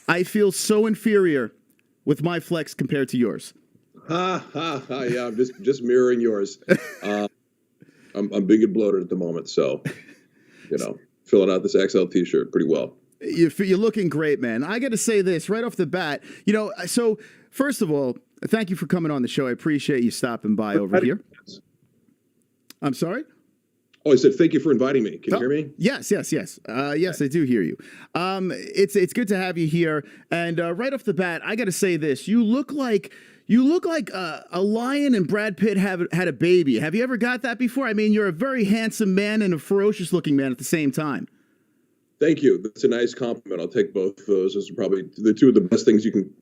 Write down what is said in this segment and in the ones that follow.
I feel so inferior with my flex compared to yours. Ha ha ha! Yeah, I'm just mirroring yours. I'm big and bloated at the moment, so filling out this XL T-shirt pretty well. You're looking great, man. I got to say this right off the bat. So first of all, thank you for coming on the show. I appreciate you stopping by over here. I'm sorry? Oh, I said thank you for inviting me. Can you hear me? Yes. Yes, I do hear you. It's good to have you here. And right off the bat, I got to say this. You look like a lion and Brad Pitt had a baby. Have you ever got that before? I mean, you're a very handsome man and a ferocious looking man at the same time. Thank you. That's a nice compliment. I'll take both of those. Those are probably the two of the best things you can,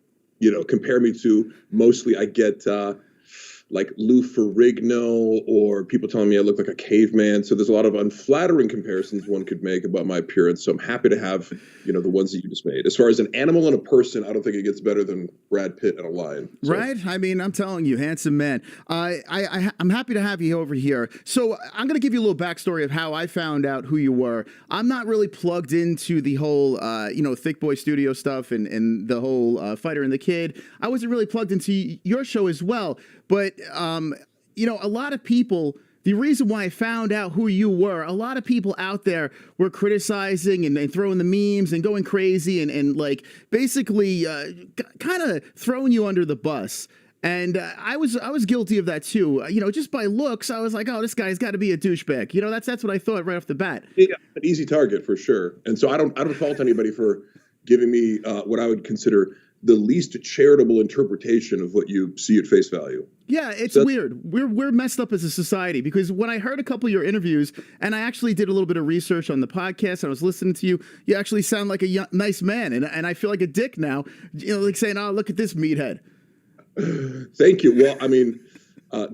compare me to. Mostly I get like Lou Ferrigno or people telling me I look like a caveman. So there's a lot of unflattering comparisons one could make about my appearance. So I'm happy to have, the ones that you just made. As far as an animal and a person, I don't think it gets better than Brad Pitt and a lion. So. Right? I mean, I'm telling you, handsome man. I'm happy to have you over here. So I'm going to give you a little backstory of how I found out who you were. I'm not really plugged into the whole, Thick Boy Studio stuff and the whole Fighter and the Kid. I wasn't really plugged into your show as well. But, a lot of people, the reason why I found out who you were, a lot of people out there were criticizing and throwing the memes and going crazy and like basically kind of throwing you under the bus. And I was guilty of that too. Just by looks, I was like, oh, this guy's got to be a douchebag. That's what I thought right off the bat. Yeah, an easy target for sure. And so I don't fault anybody for giving me what I would consider the least charitable interpretation of what you see at face value. Yeah, it's weird. We're messed up as a society because when I heard a couple of your interviews and I actually did a little bit of research on the podcast and I was listening to you, you actually sound like a nice man. And I feel like a dick now, like saying, oh, look at this meathead. Thank you. Well, I mean,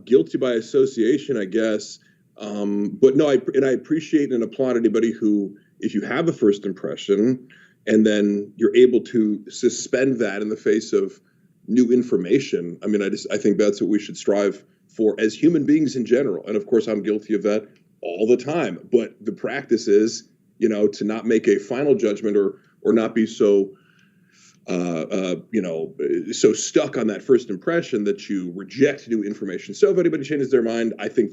guilty by association, I guess. But no, I appreciate and applaud anybody who, if you have a first impression and then you're able to suspend that in the face of new information. I mean, I think that's what we should strive for as human beings in general. And of course, I'm guilty of that all the time. But the practice is, to not make a final judgment or not be so, so stuck on that first impression that you reject new information. So if anybody changes their mind, I think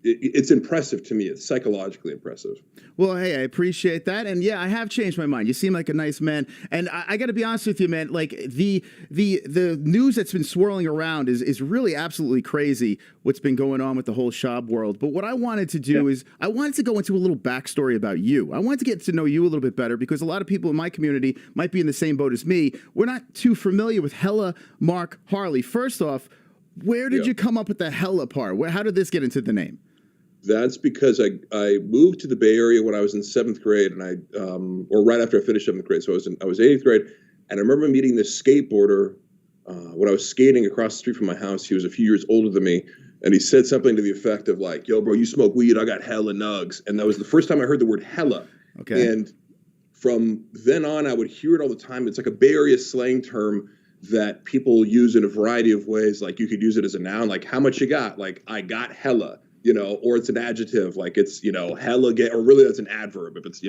it's impressive to me. It's psychologically impressive. Well, hey, I appreciate that. And yeah, I have changed my mind. You seem like a nice man. And I got to be honest with you, man, like the news that's been swirling around is really absolutely crazy what's been going on with the whole Schaub world. But what I wanted to do is I wanted to go into a little backstory about you. I wanted to get to know you a little bit better because a lot of people in my community might be in the same boat as me. We're not too familiar with Hella markharley. First off, where did you come up with the Hella part? How did this get into the name? That's because I moved to the Bay Area when I was in 7th grade, and or right after I finished 7th grade. So I was 8th grade, and I remember meeting this skateboarder when I was skating across the street from my house. He was a few years older than me, and he said something to the effect of like, "Yo, bro, you smoke weed? I got hella nugs." And that was the first time I heard the word hella. Okay. And from then on, I would hear it all the time. It's like a Bay Area slang term that people use in a variety of ways. Like you could use it as a noun, like how much you got? Like I got hella. Or it's an adjective, like it's, hella gay, or really that's an adverb if it's,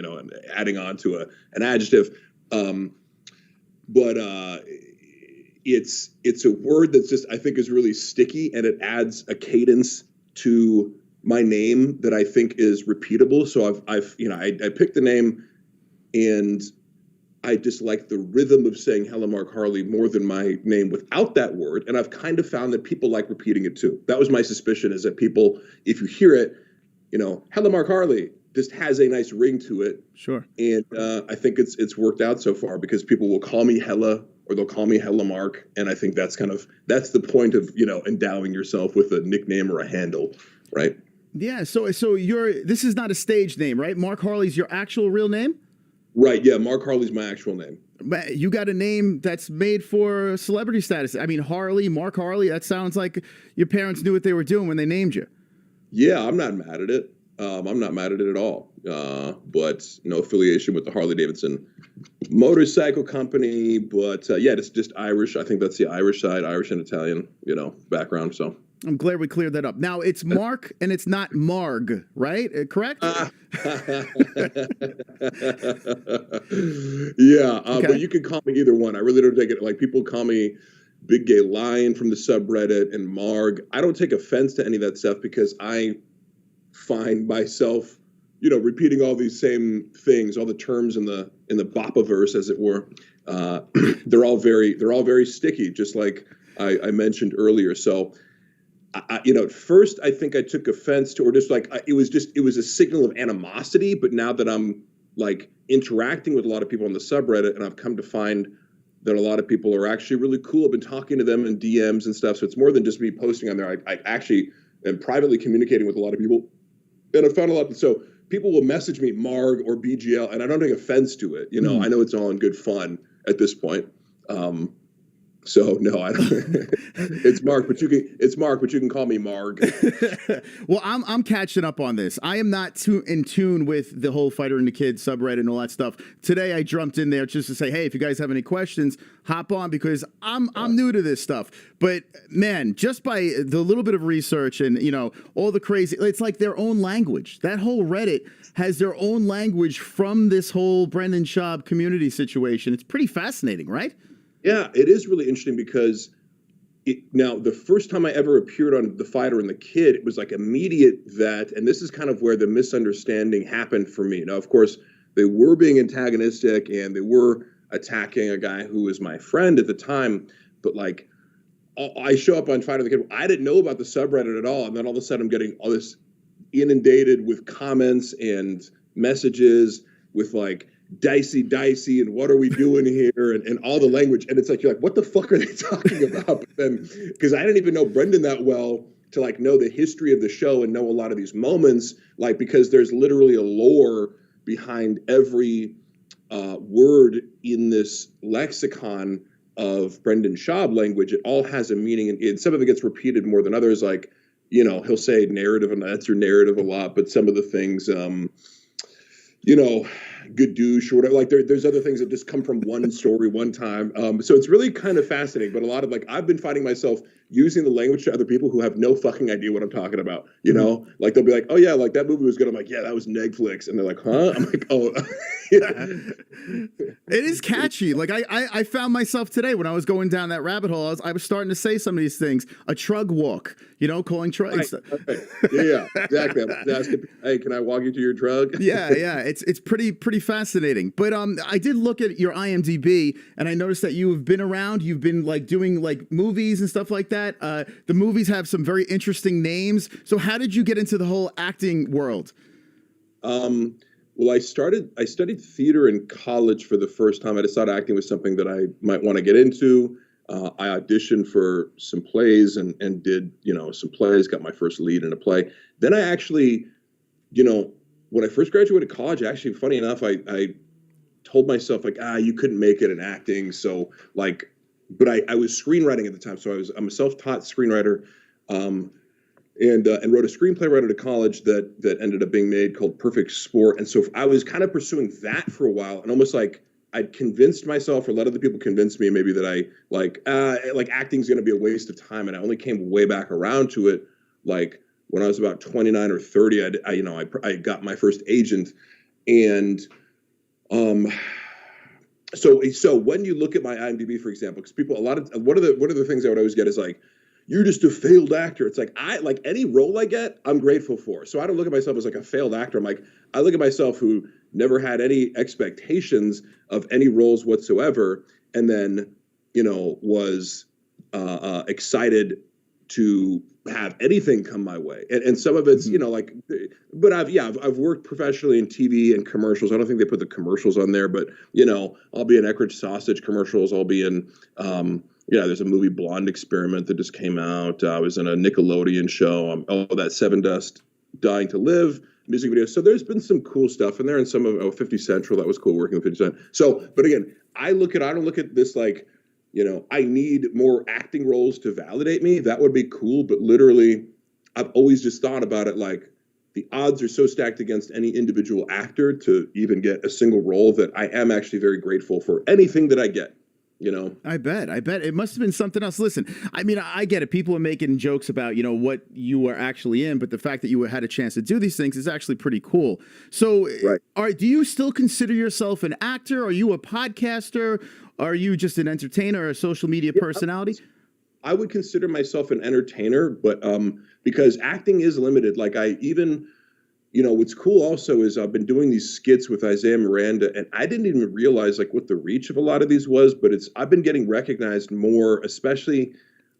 adding on to an adjective. But it's a word that's just, I think is really sticky, and it adds a cadence to my name that I think is repeatable. So I picked the name, and I just like the rhythm of saying Hella markharley more than my name without that word. And I've kind of found that people like repeating it too. That was my suspicion, is that people, if you hear it, Hella markharley just has a nice ring to it. Sure. And I think it's worked out so far because people will call me Hella or they'll call me Hella Mark. And I think that's that's the point of, endowing yourself with a nickname or a handle, right? Yeah. So this is not a stage name, right? Markharley's your actual real name? Right, yeah, markharley's my actual name. But you got a name that's made for celebrity status. I mean, markharley, that sounds like your parents knew what they were doing when they named you. Yeah, I'm not mad at it. I'm not mad at it at all. But no affiliation with the Harley-Davidson motorcycle company. But yeah, it's just Irish. I think that's the Irish side, Irish and Italian, background. So I'm glad we cleared that up. Now it's Mark and it's not Marg, right? Correct? Yeah, Okay. but you can call me either one. I really don't take it. Like, people call me Big Gay Lion from the subreddit and Marg. I don't take offense to any of that stuff because I find myself, repeating all these same things, all the terms in the Bopaverse, as it were. They're all very sticky, just like I mentioned earlier. So, at first I think I took offense to, or just like, it was a signal of animosity. But now that I'm like interacting with a lot of people on the subreddit, and I've come to find that a lot of people are actually really cool. I've been talking to them in DMs and stuff. So it's more than just me posting on there. I actually am privately communicating with a lot of people. And I found a lot. So people will message me Marg or BGL, and I don't take offense to it. I know it's all in good fun at this point. So no, I don't. It's Mark, but you can call me Marg. Well, I'm catching up on this. I am not too in tune with the whole Fighter and the Kid subreddit and all that stuff. Today I jumped in there just to say, hey, if you guys have any questions, hop on, because I'm new to this stuff. But man, just by the little bit of research and all the crazy, it's like their own language. That whole Reddit has their own language from this whole Brendan Schaub community situation. It's pretty fascinating, right? Yeah, it is really interesting because now the first time I ever appeared on The Fighter and the Kid, it was like immediate that, and this is kind of where the misunderstanding happened for me. Now, of course, they were being antagonistic and they were attacking a guy who was my friend at the time, but like, I show up on Fighter and the Kid, I didn't know about the subreddit at all, and then all of a sudden I'm getting all this inundated with comments and messages with like, dicey and what are we doing here, and all the language, and it's like, you're like, what the fuck are they talking about? But then, because I didn't even know Brendan that well to like know the history of the show and know a lot of these moments, like, because there's literally a lore behind every word in this lexicon of Brendan Schaub language. It all has a meaning, and some of it gets repeated more than others. Like, he'll say narrative, and that's your narrative a lot, but some of the things, good douche or whatever. Like there's other things that just come from one story one time. So it's really kind of fascinating. But a lot of like, I've been finding myself using the language to other people who have no fucking idea what I'm talking about. Like they'll be like, oh yeah, like that movie was good. I'm like, yeah, that was Netflix. And they're like, huh? I'm like, oh. It is catchy. Like I found myself today when I was going down that rabbit hole, I was starting to say some of these things. A trug walk, calling trugs. Right. Yeah, exactly. I'm asking, hey, can I walk you to your drug? Yeah. It's pretty fascinating. But I did look at your IMDb and I noticed that you have been around. You've been like doing like movies and stuff like that. The movies have some very interesting names. So how did you get into the whole acting world? Well, I studied theater in college for the first time. I decided acting was something that I might want to get into. I auditioned for some plays and did, some plays, got my first lead in a play. Then I actually, when I first graduated college, actually, funny enough, I told myself like, you couldn't make it in acting. So like, but I was screenwriting at the time. So I'm a self-taught screenwriter. And wrote a screenplay right out of college that ended up being made called Perfect Sport. And so I was kind of pursuing that for a while, and almost like I'd convinced myself, or let other people convince me maybe that I like acting's going to be a waste of time. And I only came way back around to it like when I was about 29 or 30. I got my first agent, and so when you look at my IMDb, for example, because people one of the things I would always get is like, you're just a failed actor. It's like, I like any role I get, I'm grateful for. So I don't look at myself as like a failed actor. I'm like, I look at myself who never had any expectations of any roles whatsoever. And then, was excited to have anything come my way. And some of it's, but I've worked professionally in TV and commercials. I don't think they put the commercials on there, but I'll be in Eckrich sausage commercials. I'll be in, there's a movie Blonde Experiment that just came out. I was in a Nickelodeon show. That Seven Dust Dying to Live music video. So there's been some cool stuff in there, and some of 50 Central. That was cool working with 50 Cent. So, but again, I don't look at this like, I need more acting roles to validate me. That would be cool. But literally, I've always just thought about it like the odds are so stacked against any individual actor to even get a single role that I am actually very grateful for anything that I get. I bet. It must have been something else. Listen, I mean, I get it. People are making jokes about, what you were actually in, but the fact that you had a chance to do these things is actually pretty cool. So, Right. do you still consider yourself an actor? Are you a podcaster? Are you just an entertainer or a social media personality? I would consider myself an entertainer, but because acting is limited. Like I even, what's cool also is I've been doing these skits with Isaiah Miranda, and I didn't even realize like what the reach of a lot of these was, but I've been getting recognized more, especially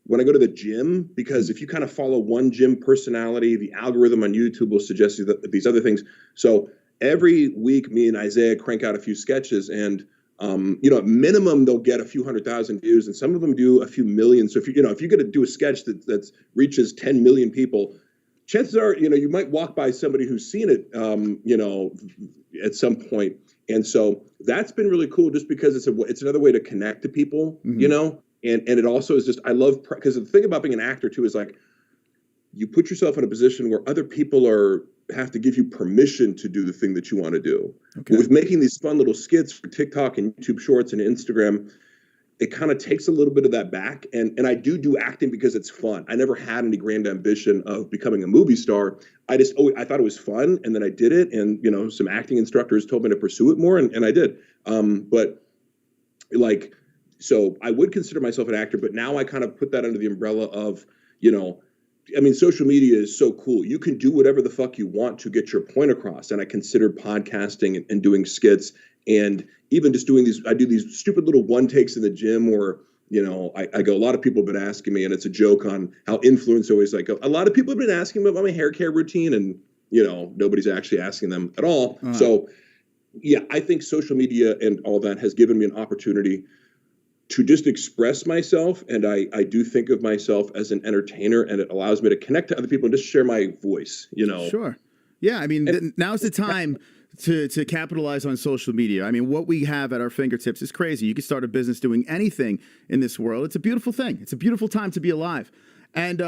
when I go to the gym, because if you kind of follow one gym personality, the algorithm on YouTube will suggest you that these other things. So every week, me and Isaiah crank out a few sketches, and at minimum they'll get a few 100,000 views, and some of them do a few million. So if you're going to do a sketch that reaches 10 million people, chances are, you might walk by somebody who's seen it, at some point. And so that's been really cool, just because it's another way to connect to people, and it also is just, I love, because the thing about being an actor too is like, you put yourself in a position where other people have to give you permission to do the thing that you want to do. Okay. With making these fun little skits for TikTok and YouTube Shorts and Instagram, it kind of takes a little bit of that back. And I do acting because it's fun. I never had any grand ambition of becoming a movie star. I thought it was fun, and then I did it. And, some acting instructors told me to pursue it more, and I did. So I would consider myself an actor, but now I kind of put that under the umbrella of, social media is so cool. You can do whatever the fuck you want to get your point across. And I consider podcasting and doing skits, and even just I do these stupid little one takes in the gym, or, I go, a lot of people have been asking me, and it's a joke on how influencers always like, a lot of people have been asking me about my hair care routine, and, nobody's actually asking them at all. Uh-huh. So yeah, I think social media and all that has given me an opportunity to just express myself. And I do think of myself as an entertainer, and it allows me to connect to other people and just share my voice, Sure. Yeah. I mean, now's the time to capitalize on social media. I mean, what we have at our fingertips is crazy. You can start a business doing anything in this world. It's a beautiful thing. It's a beautiful time to be alive. And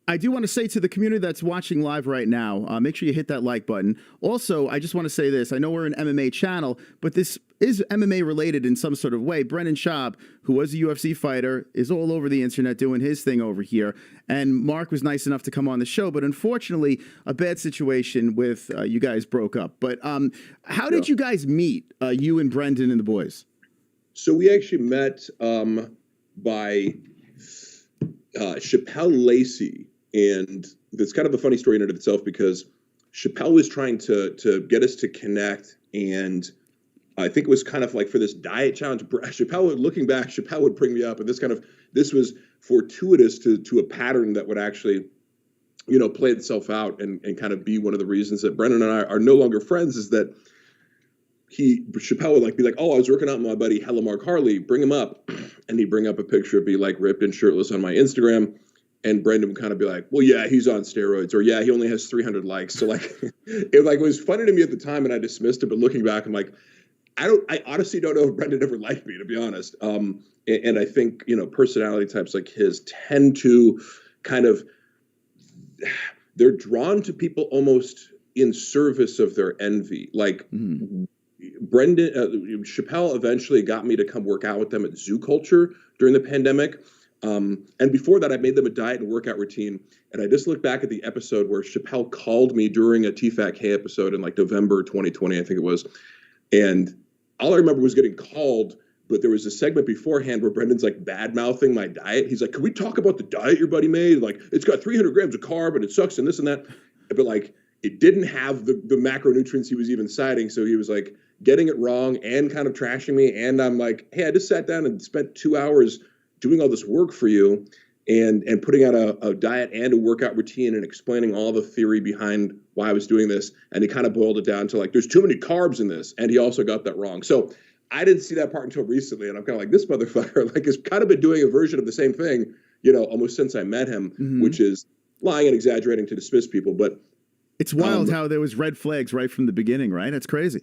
I do want to say to the community that's watching live right now, make sure you hit that like button. Also, I just want to say this. I know we're an MMA channel, but this is MMA related in some sort of way. Brendan Schaub, who was a UFC fighter, is all over the internet doing his thing over here. And Mark was nice enough to come on the show, but unfortunately, a bad situation with you guys broke up. But how did you guys meet, you and Brendan and the boys? So we actually met by Chappelle Lacey. And it's kind of a funny story in and of itself, because Chappelle was trying to get us to connect, and I think it was kind of like for this diet challenge. Looking back, Chappelle would bring me up, and this was fortuitous to a pattern that would actually, play itself out and kind of be one of the reasons that Brendan and I are no longer friends, is that Chappelle would be like, oh, I was working out with my buddy markharley, bring him up, and he'd bring up a picture of me ripped and shirtless on my Instagram. And Brendan would kind of be like, well, yeah, he's on steroids, or yeah, he only has 300 likes. So it was funny to me at the time, and I dismissed it. But looking back, I'm like, I honestly don't know if Brendan ever liked me, to be honest. And I think, personality types like his tend to kind of, they're drawn to people almost in service of their envy. Brendan, Chappelle eventually got me to come work out with them at Zoo Culture during the pandemic. And before that, I made them a diet and workout routine. And I just looked back at the episode where Chappelle called me during a tfatk episode in November 2020, I think it was. And all I remember was getting called, but there was a segment beforehand where Brendan's bad mouthing my diet. He's like, can we talk about the diet your buddy made? It's got 300 grams of carb and it sucks and this and that. But it didn't have the macronutrients he was even citing. So he was getting it wrong and kind of trashing me. And I'm like, hey, I just sat down and spent 2 hours doing all this work for you, and putting out a diet and a workout routine and explaining all the theory behind why I was doing this. And he kind of boiled it down to there's too many carbs in this. And he also got that wrong. So I didn't see that part until recently. And I'm kind of this motherfucker has kind of been doing a version of the same thing, almost since I met him, which is lying and exaggerating to dismiss people. But it's wild how there was red flags right from the beginning, right? That's crazy.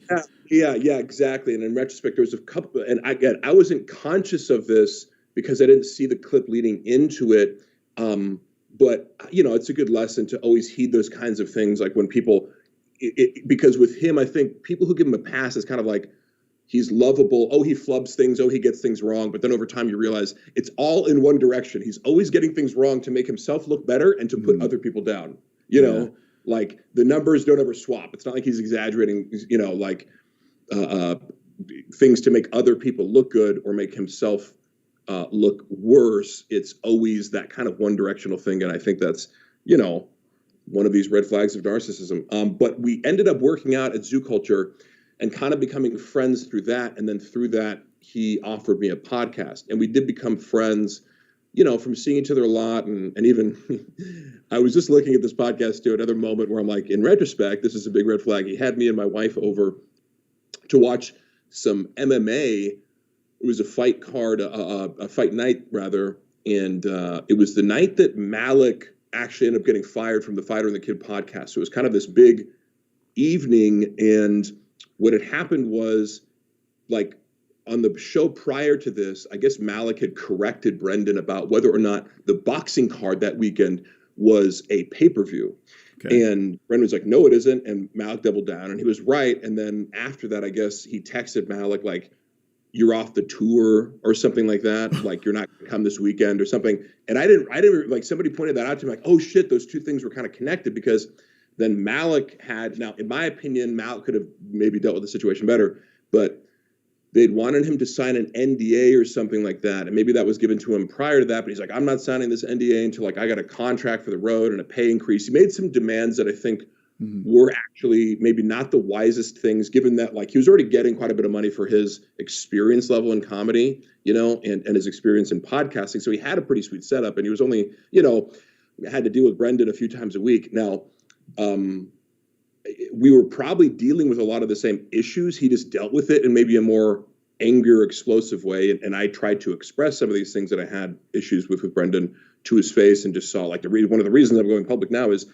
Yeah, exactly. And in retrospect, there was a couple, and I wasn't conscious of this because I didn't see the clip leading into it. But, it's a good lesson to always heed those kinds of things. When people, because with him, I think people who give him a pass is kind of he's lovable. Oh, he flubs things. Oh, he gets things wrong. But then over time, you realize it's all in one direction. He's always getting things wrong to make himself look better and to put other people down. You know, like the numbers don't ever swap. It's not like he's exaggerating, you know, like things to make other people look good or make himself look worse. It's always that kind of one directional thing. And I think that's, you know, one of these red flags of narcissism. But we ended up working out at Zoo Culture and kind of becoming friends through that. And then through that, he offered me a podcast. And we did become friends, you know, from seeing each other a lot. And even I was just looking at this podcast too, another moment where I'm like, in retrospect, this is a big red flag. He had me and my wife over to watch some MMA. It was a fight card, a fight night rather. And it was the night that Malik actually ended up getting fired from the Fighter and the Kid podcast. So it was kind of this big evening. And what had happened was, like, on the show prior to this, I guess Malik had corrected Brendan about whether or not the boxing card that weekend was a pay-per-view. Okay. And Brendan was like, no, it isn't. And Malik doubled down, and he was right. And then after that, I guess he texted Malik, like, you're off the tour or something like that. Like, you're not gonna come this weekend or something. And I didn't like, somebody pointed that out to me, like, oh shit, those two things were kind of connected, because then Malik had, now in my opinion, Malik could have maybe dealt with the situation better, but they'd wanted him to sign an NDA or something like that. And maybe that was given to him prior to that, but he's like, I'm not signing this NDA until, like, I got a contract for the road and a pay increase. He made some demands that I think were actually maybe not the wisest things, given that, like, he was already getting quite a bit of money for his experience level in comedy, you know, and his experience in podcasting. So he had a pretty sweet setup, and he was only, you know, had to deal with Brendan a few times a week. Now, we were probably dealing with a lot of the same issues. He just dealt with it in maybe a more angry, explosive way. And I tried to express some of these things that I had issues with Brendan to his face, and just saw, like, one of the reasons I'm going public now is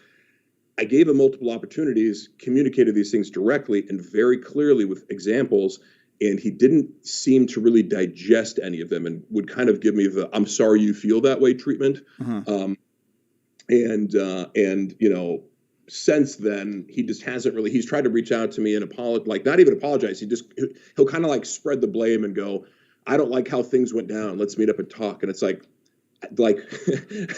I gave him multiple opportunities, communicated these things directly and very clearly with examples, and he didn't seem to really digest any of them, and would kind of give me the "I'm sorry you feel that way" treatment. And you know, since then, he just hasn't really. He's tried to reach out to me and apologize, like, not even apologize. He'll kind of like spread the blame and go, "I don't like how things went down. Let's meet up and talk." And it's like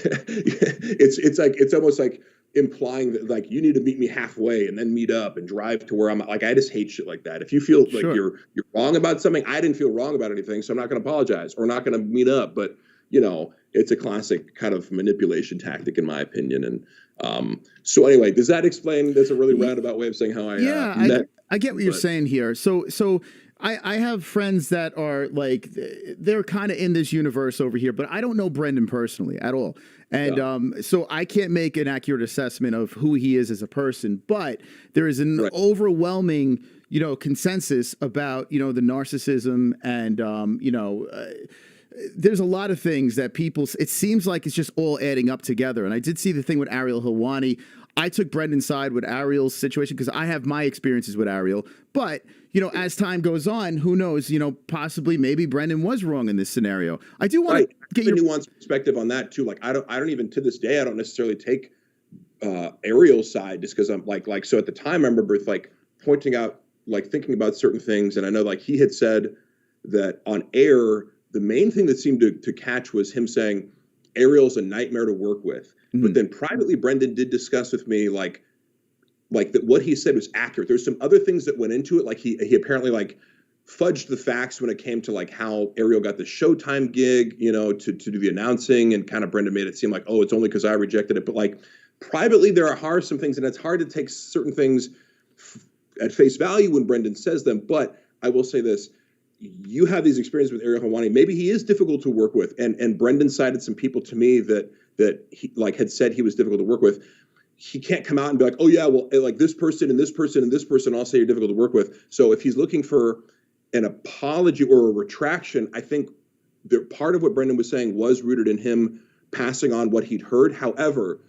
it's almost like implying that, like, you need to meet me halfway and then meet up and drive to where I'm at. Like, I just hate shit like that. If you feel like you're wrong about something, I didn't feel wrong about anything, so I'm not going to apologize or not going to meet up. But, you know, it's a classic kind of manipulation tactic, in my opinion. And so anyway, does that explain? That's a really roundabout way of saying how I get what you're saying here. So I have friends that are, like, they're kind of in this universe over here, but I don't know Brendan personally at all. And so I can't make an accurate assessment of who he is as a person, but there is an overwhelming, you know, consensus about, you know, the narcissism and, you know, there's a lot of things that people, it seems like it's just all adding up together. And I did see the thing with Ariel Helwani. I took Brendan's side with Ariel's situation because I have my experiences with Ariel. But, you know, as time goes on, who knows, you know, possibly maybe Brendan was wrong in this scenario. I do want to get your nuanced perspective on that too. Like, I don't even, to this day, I don't necessarily take Ariel's side, just because I'm like, so at the time I remember, like, pointing out, like, thinking about certain things. And I know, like, he had said that on air, the main thing that seemed to catch was him saying Ariel's a nightmare to work with. But then privately, Brendan did discuss with me, like that what he said was accurate. There's some other things that went into it. Like, he apparently, like, fudged the facts when it came to, like, how Ariel got the Showtime gig, you know, to do the announcing, and kind of Brendan made it seem like, oh, it's only because I rejected it. But, like, privately, there are some things, and it's hard to take certain things at face value when Brendan says them. But I will say this. You have these experiences with Ariel Helwani. Maybe he is difficult to work with. And Brendan cited some people to me that he, like, had said he was difficult to work with. He can't come out and be like, oh yeah, well, like, this person and this person and this person all say you're difficult to work with. So if he's looking for an apology or a retraction, I think part of what Brendan was saying was rooted in him passing on what he'd heard. However,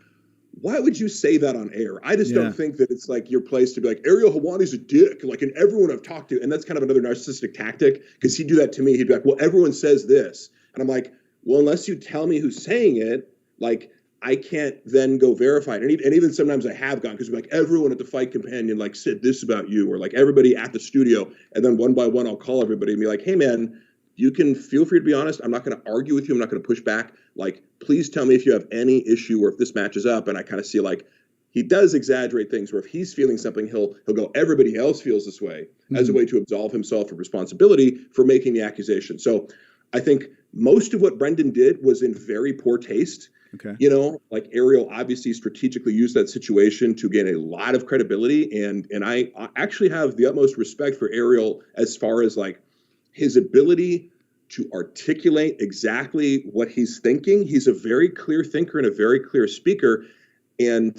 why would you say that on air? I just don't think that it's, like, your place to be like, Ariel Helwani's a dick, like, and everyone I've talked to. And that's kind of another narcissistic tactic, because he'd do that to me. He'd be like, well, everyone says this. And I'm like, well, unless you tell me who's saying it, like, I can't then go verify it. And even sometimes I have gone, because like everyone at the Fight Companion like said this about you, or like everybody at the studio. And then one by one, I'll call everybody and be like, hey man, you can feel free to be honest. I'm not going to argue with you. I'm not going to push back. Like, please tell me if you have any issue or if this matches up. And I kind of see like, he does exaggerate things where if he's feeling something, he'll go, everybody else feels this way, as a way to absolve himself of responsibility for making the accusation. So I think most of what Brendan did was in very poor taste. Okay. You know, like Ariel obviously strategically used that situation to gain a lot of credibility. And I actually have the utmost respect for Ariel as far as like his ability to articulate exactly what he's thinking. He's a very clear thinker and a very clear speaker. And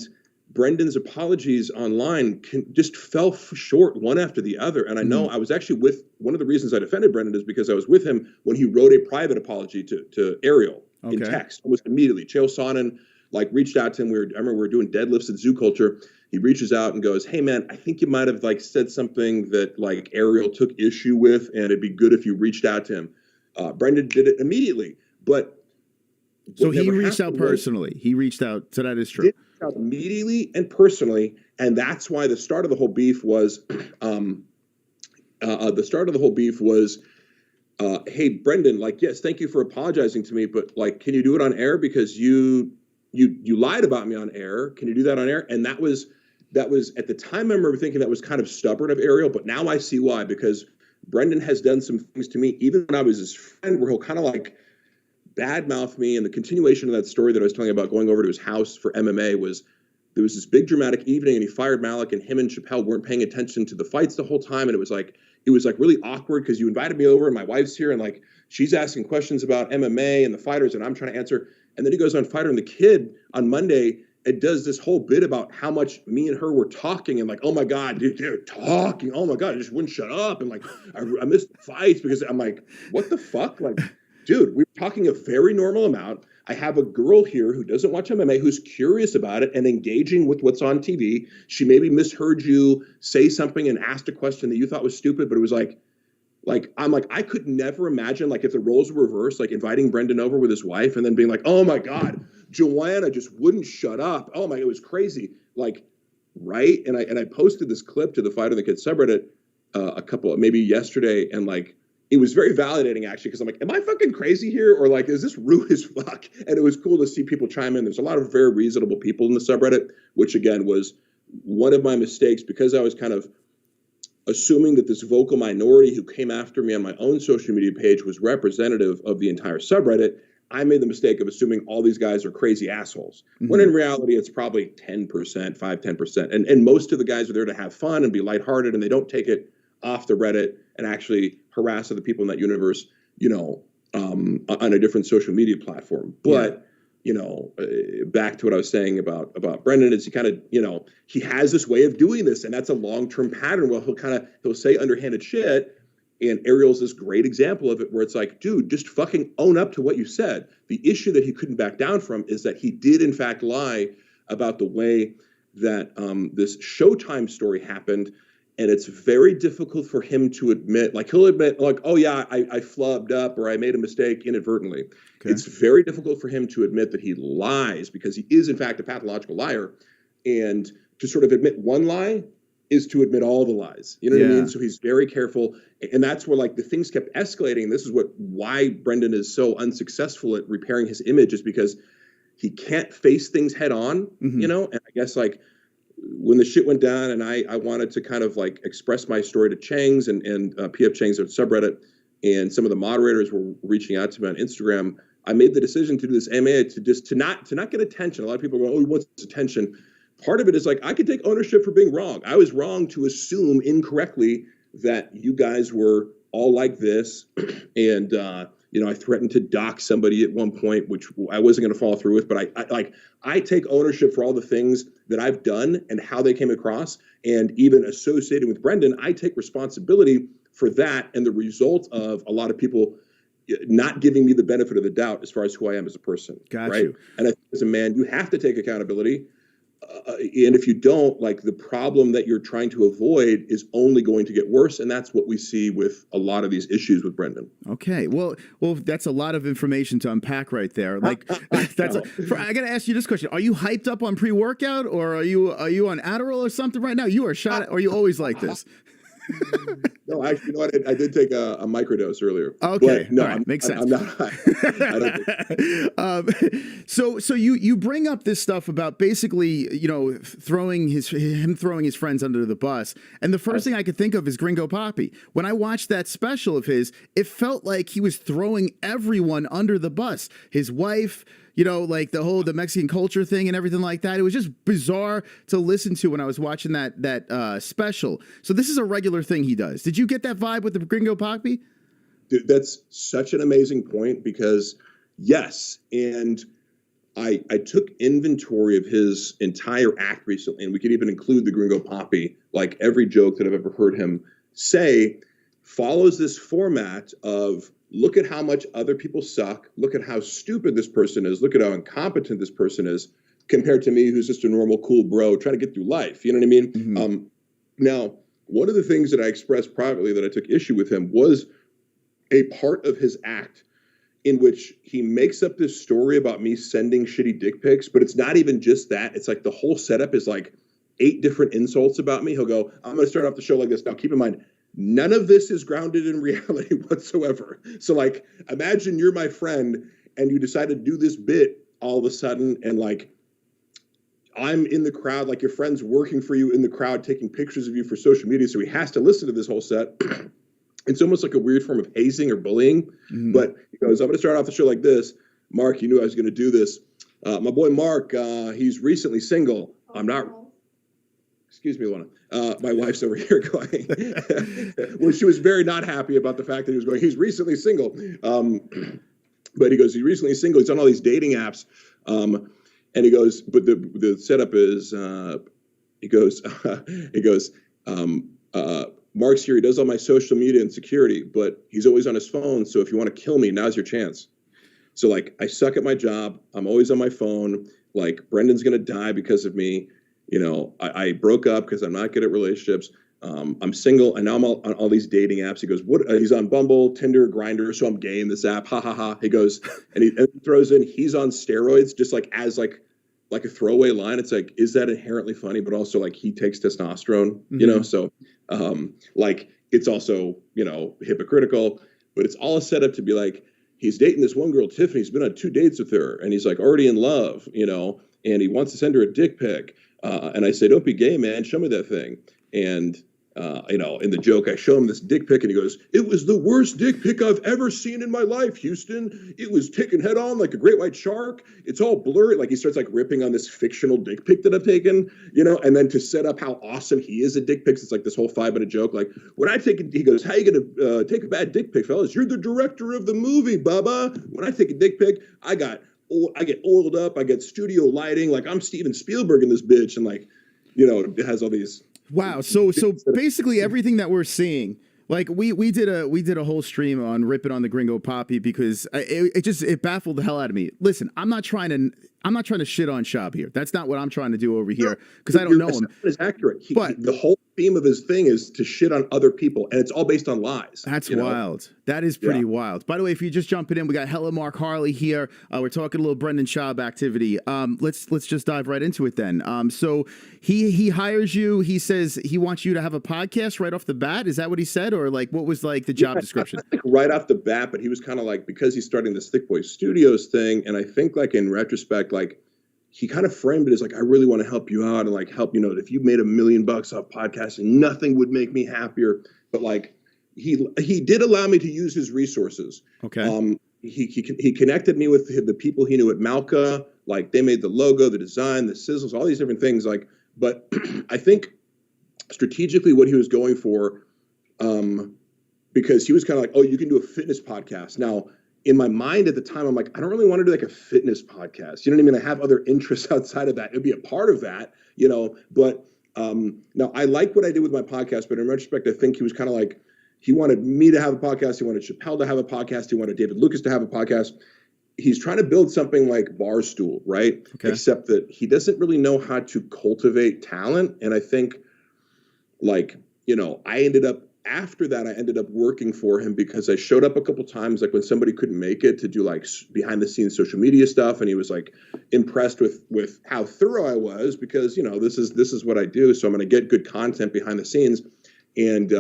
Brendan's apologies online just fell short one after the other. And I know I was actually with, one of the reasons I defended Brendan is because I was with him when he wrote a private apology to Ariel in text, almost immediately. Chael Sonnen like reached out to him. I remember we were doing deadlifts at Zoo Culture. He reaches out and goes, hey man, I think you might have like said something that like Ariel took issue with, and it'd be good if you reached out to him. Brendan did it immediately, but so he reached out personally. He reached out, so that is true. Did reach out immediately and personally, and that's why the start of the whole beef was. Hey Brendan, like, yes, thank you for apologizing to me, but like, can you do it on air because you lied about me on air? Can you do that on air? And that was at the time I remember thinking that was kind of stubborn of Ariel, but now I see why, because Brendan has done some things to me, even when I was his friend, where he'll kind of like badmouth me. And the continuation of that story that I was telling you about going over to his house for MMA was, there was this big dramatic evening and he fired Malik, and him and Chappelle weren't paying attention to the fights the whole time. And it was like really awkward because you invited me over and my wife's here and like she's asking questions about MMA and the fighters and I'm trying to answer. And then he goes on Fighter and the Kid on Monday and does this whole bit about how much me and her were talking and like, oh my God, dude, they're talking. Oh my God, I just wouldn't shut up. And like, I missed the fights because I'm like, what the fuck? Like, dude, we were talking a very normal amount. I have a girl here who doesn't watch MMA, who's curious about it and engaging with what's on TV. She maybe misheard you say something and asked a question that you thought was stupid, but it was like, I'm like, I could never imagine, like, if the roles were reversed, like inviting Brendan over with his wife and then being like, oh my God, Joanna just wouldn't shut up. Oh my, it was crazy. Like, right? And I posted this clip to the Fighter and the Kid subreddit maybe yesterday, and like, it was very validating actually, because I'm like, am I fucking crazy here? Or like, is this rude as fuck? And it was cool to see people chime in. There's a lot of very reasonable people in the subreddit, which again was one of my mistakes, because I was kind of assuming that this vocal minority who came after me on my own social media page was representative of the entire subreddit. I made the mistake of assuming all these guys are crazy assholes, when in reality, it's probably 10%, 10%. And most of the guys are there to have fun and be lighthearted, and they don't take it off the Reddit and actually harass other people in that universe, on a different social media platform. But, back to what I was saying about Brendan is he kind of, he has this way of doing this, and that's a long-term pattern where he'll say underhanded shit. And Ariel's this great example of it, where it's like, dude, just fucking own up to what you said. The issue that he couldn't back down from is that he did in fact lie about the way that this Showtime story happened. And it's very difficult for him to admit, like he'll admit like, oh yeah, I flubbed up or I made a mistake inadvertently. Okay. It's very difficult for him to admit that he lies, because he is in fact a pathological liar. And to sort of admit one lie is to admit all the lies. You know what I mean? So he's very careful. And that's where like the things kept escalating. This is why Brendan is so unsuccessful at repairing his image, is because he can't face things head on, and I guess like, when the shit went down and I wanted to kind of like express my story to Changs and pfchangs subreddit, and some of the moderators were reaching out to me on Instagram, I made the decision to do this AMA to not get attention. A lot of people go, oh, he wants attention. Part of it is like, I could take ownership for being wrong. I was wrong to assume incorrectly that you guys were all like this. And, I threatened to dox somebody at one point, which I wasn't going to follow through with, but I take ownership for all the things that I've done and how they came across. And even associated with Brendan, I take responsibility for that and the result of a lot of people not giving me the benefit of the doubt as far as who I am as a person. Got right? you. And I think as a man, you have to take accountability. and if you don't, like, the problem that you're trying to avoid is only going to get worse. And that's what we see with a lot of these issues with Brendan. Okay. Well, that's a lot of information to unpack right there. Like I got to ask you this question. Are you hyped up on pre-workout, or are you on Adderall or something right now? You are shot at, or are you always like this? No, actually, you know what? I did take a microdose earlier. Okay, but no, all right, makes sense. I'm not high. I don't think. So you bring up this stuff about basically, you know, throwing his friends under the bus, and the first thing I could think of is Gringo Poppy. When I watched that special of his, it felt like he was throwing everyone under the bus. His wife, you know, like the Mexican culture thing and everything like that. It was just bizarre to listen to when I was watching that special. So this is a regular thing he does. Did you get that vibe with the Gringo Poppy? Dude, that's such an amazing point, because yes, and I took inventory of his entire act recently, and we could even include the Gringo Poppy. Like, every joke that I've ever heard him say follows this format of, look at how much other people suck. Look at how stupid this person is. Look at how incompetent this person is compared to me, who's just a normal, cool bro trying to get through life. You know what I mean? Mm-hmm. Now, one of the things that I expressed privately that I took issue with him was a part of his act in which he makes up this story about me sending shitty dick pics, but it's not even just that. It's like the whole setup is like 8 different insults about me. He'll go, I'm going to start off the show like this. Now, keep in mind, none of this is grounded in reality whatsoever. So, like, imagine you're my friend and you decide to do this bit all of a sudden, and like, I'm in the crowd, like your friend's working for you in the crowd, taking pictures of you for social media. So he has to listen to this whole set. It's almost like a weird form of hazing or bullying. Mm-hmm. But he goes, I'm going to start off the show like this. Mark, you knew I was going to do this. My boy Mark, he's recently single. I'm not. Excuse me, Lana. My wife's over here going. Well, she was very not happy about the fact that he was going, he's recently single. But he goes, he's recently single. He's on all these dating apps. And he goes, but the setup is, he goes, Mark's here. He does all my social media and security, but he's always on his phone. So if you want to kill me, now's your chance. So, like, I suck at my job. I'm always on my phone. Like, Brendan's going to die because of me. You know, I broke up because I'm not good at relationships. I'm single, and now I'm on all these dating apps. He goes, "What?" He's on Bumble, Tinder, Grindr. So I'm gay in this app. Ha ha ha. He goes, and he throws in, he's on steroids, just like as like a throwaway line. It's like, is that inherently funny? But also, like, he takes testosterone. Mm-hmm. You know, so like, it's also, you know, hypocritical. But it's all a setup to be like, he's dating this one girl, Tiffany. He's been on 2 dates with her, and he's like already in love. You know, and he wants to send her a dick pic. And I say, don't be gay, man. Show me that thing. And, you know, in the joke, I show him this dick pic, and he goes, it was the worst dick pic I've ever seen in my life, Houston. It was taken head on like a great white shark. It's all blurry. Like, he starts like ripping on this fictional dick pic that I've taken, you know, and then to set up how awesome he is at dick pics, it's like this whole 5-minute joke. Like, when I take he goes, how you going to take a bad dick pic, fellas? You're the director of the movie, Bubba. When I take a dick pic, I get oiled up. I get studio lighting. Like, I'm Steven Spielberg in this bitch. And, like, you know, it has all these. Wow. So basically everything that we're seeing, like, we did a whole stream on ripping on the Gringo Poppy because it baffled the hell out of me. Listen, I'm not trying to shit on Schaub here. That's not what I'm trying to do over here, because I don't know him. It's accurate. But the whole theme of his thing is to shit on other people, and it's all based on lies. That's wild. That is pretty wild. By the way, if you're just jumping in, we got hella markharley here. We're talking a little Brendan Schaub activity. Let's just dive right into it then. So he hires you. He says he wants you to have a podcast right off the bat. Is that what he said, or like what was like the job description? Like right off the bat, but he was kind of like, because he's starting this Thick Boy Studios thing, and I think, like, in retrospect, like, he kind of framed it as like, I really want to help you out and like help, you know, if you made $1 million off podcasting, nothing would make me happier. But like, he did allow me to use his resources. Okay. He connected me with the people he knew at Malka. Like, they made the logo, the design, the sizzles, all these different things. Like, but I think strategically what he was going for, because he was kind of like, oh, you can do a fitness podcast. Now, in my mind at the time, I'm like, I don't really want to do like a fitness podcast. You know what I mean? I have other interests outside of that. It'd be a part of that, you know, but now I like what I did with my podcast, but in retrospect, I think he was kind of like, he wanted me to have a podcast. He wanted Chappelle to have a podcast. He wanted David Lucas to have a podcast. he's trying to build something like Barstool, right? Okay. Except that he doesn't really know how to cultivate talent. And I think, like, after that, I ended up working for him because I showed up a couple times, like when somebody couldn't make it, to do like behind the scenes social media stuff. And he was like impressed with how thorough I was, because, this is what I do. So I'm going to get good content behind the scenes. And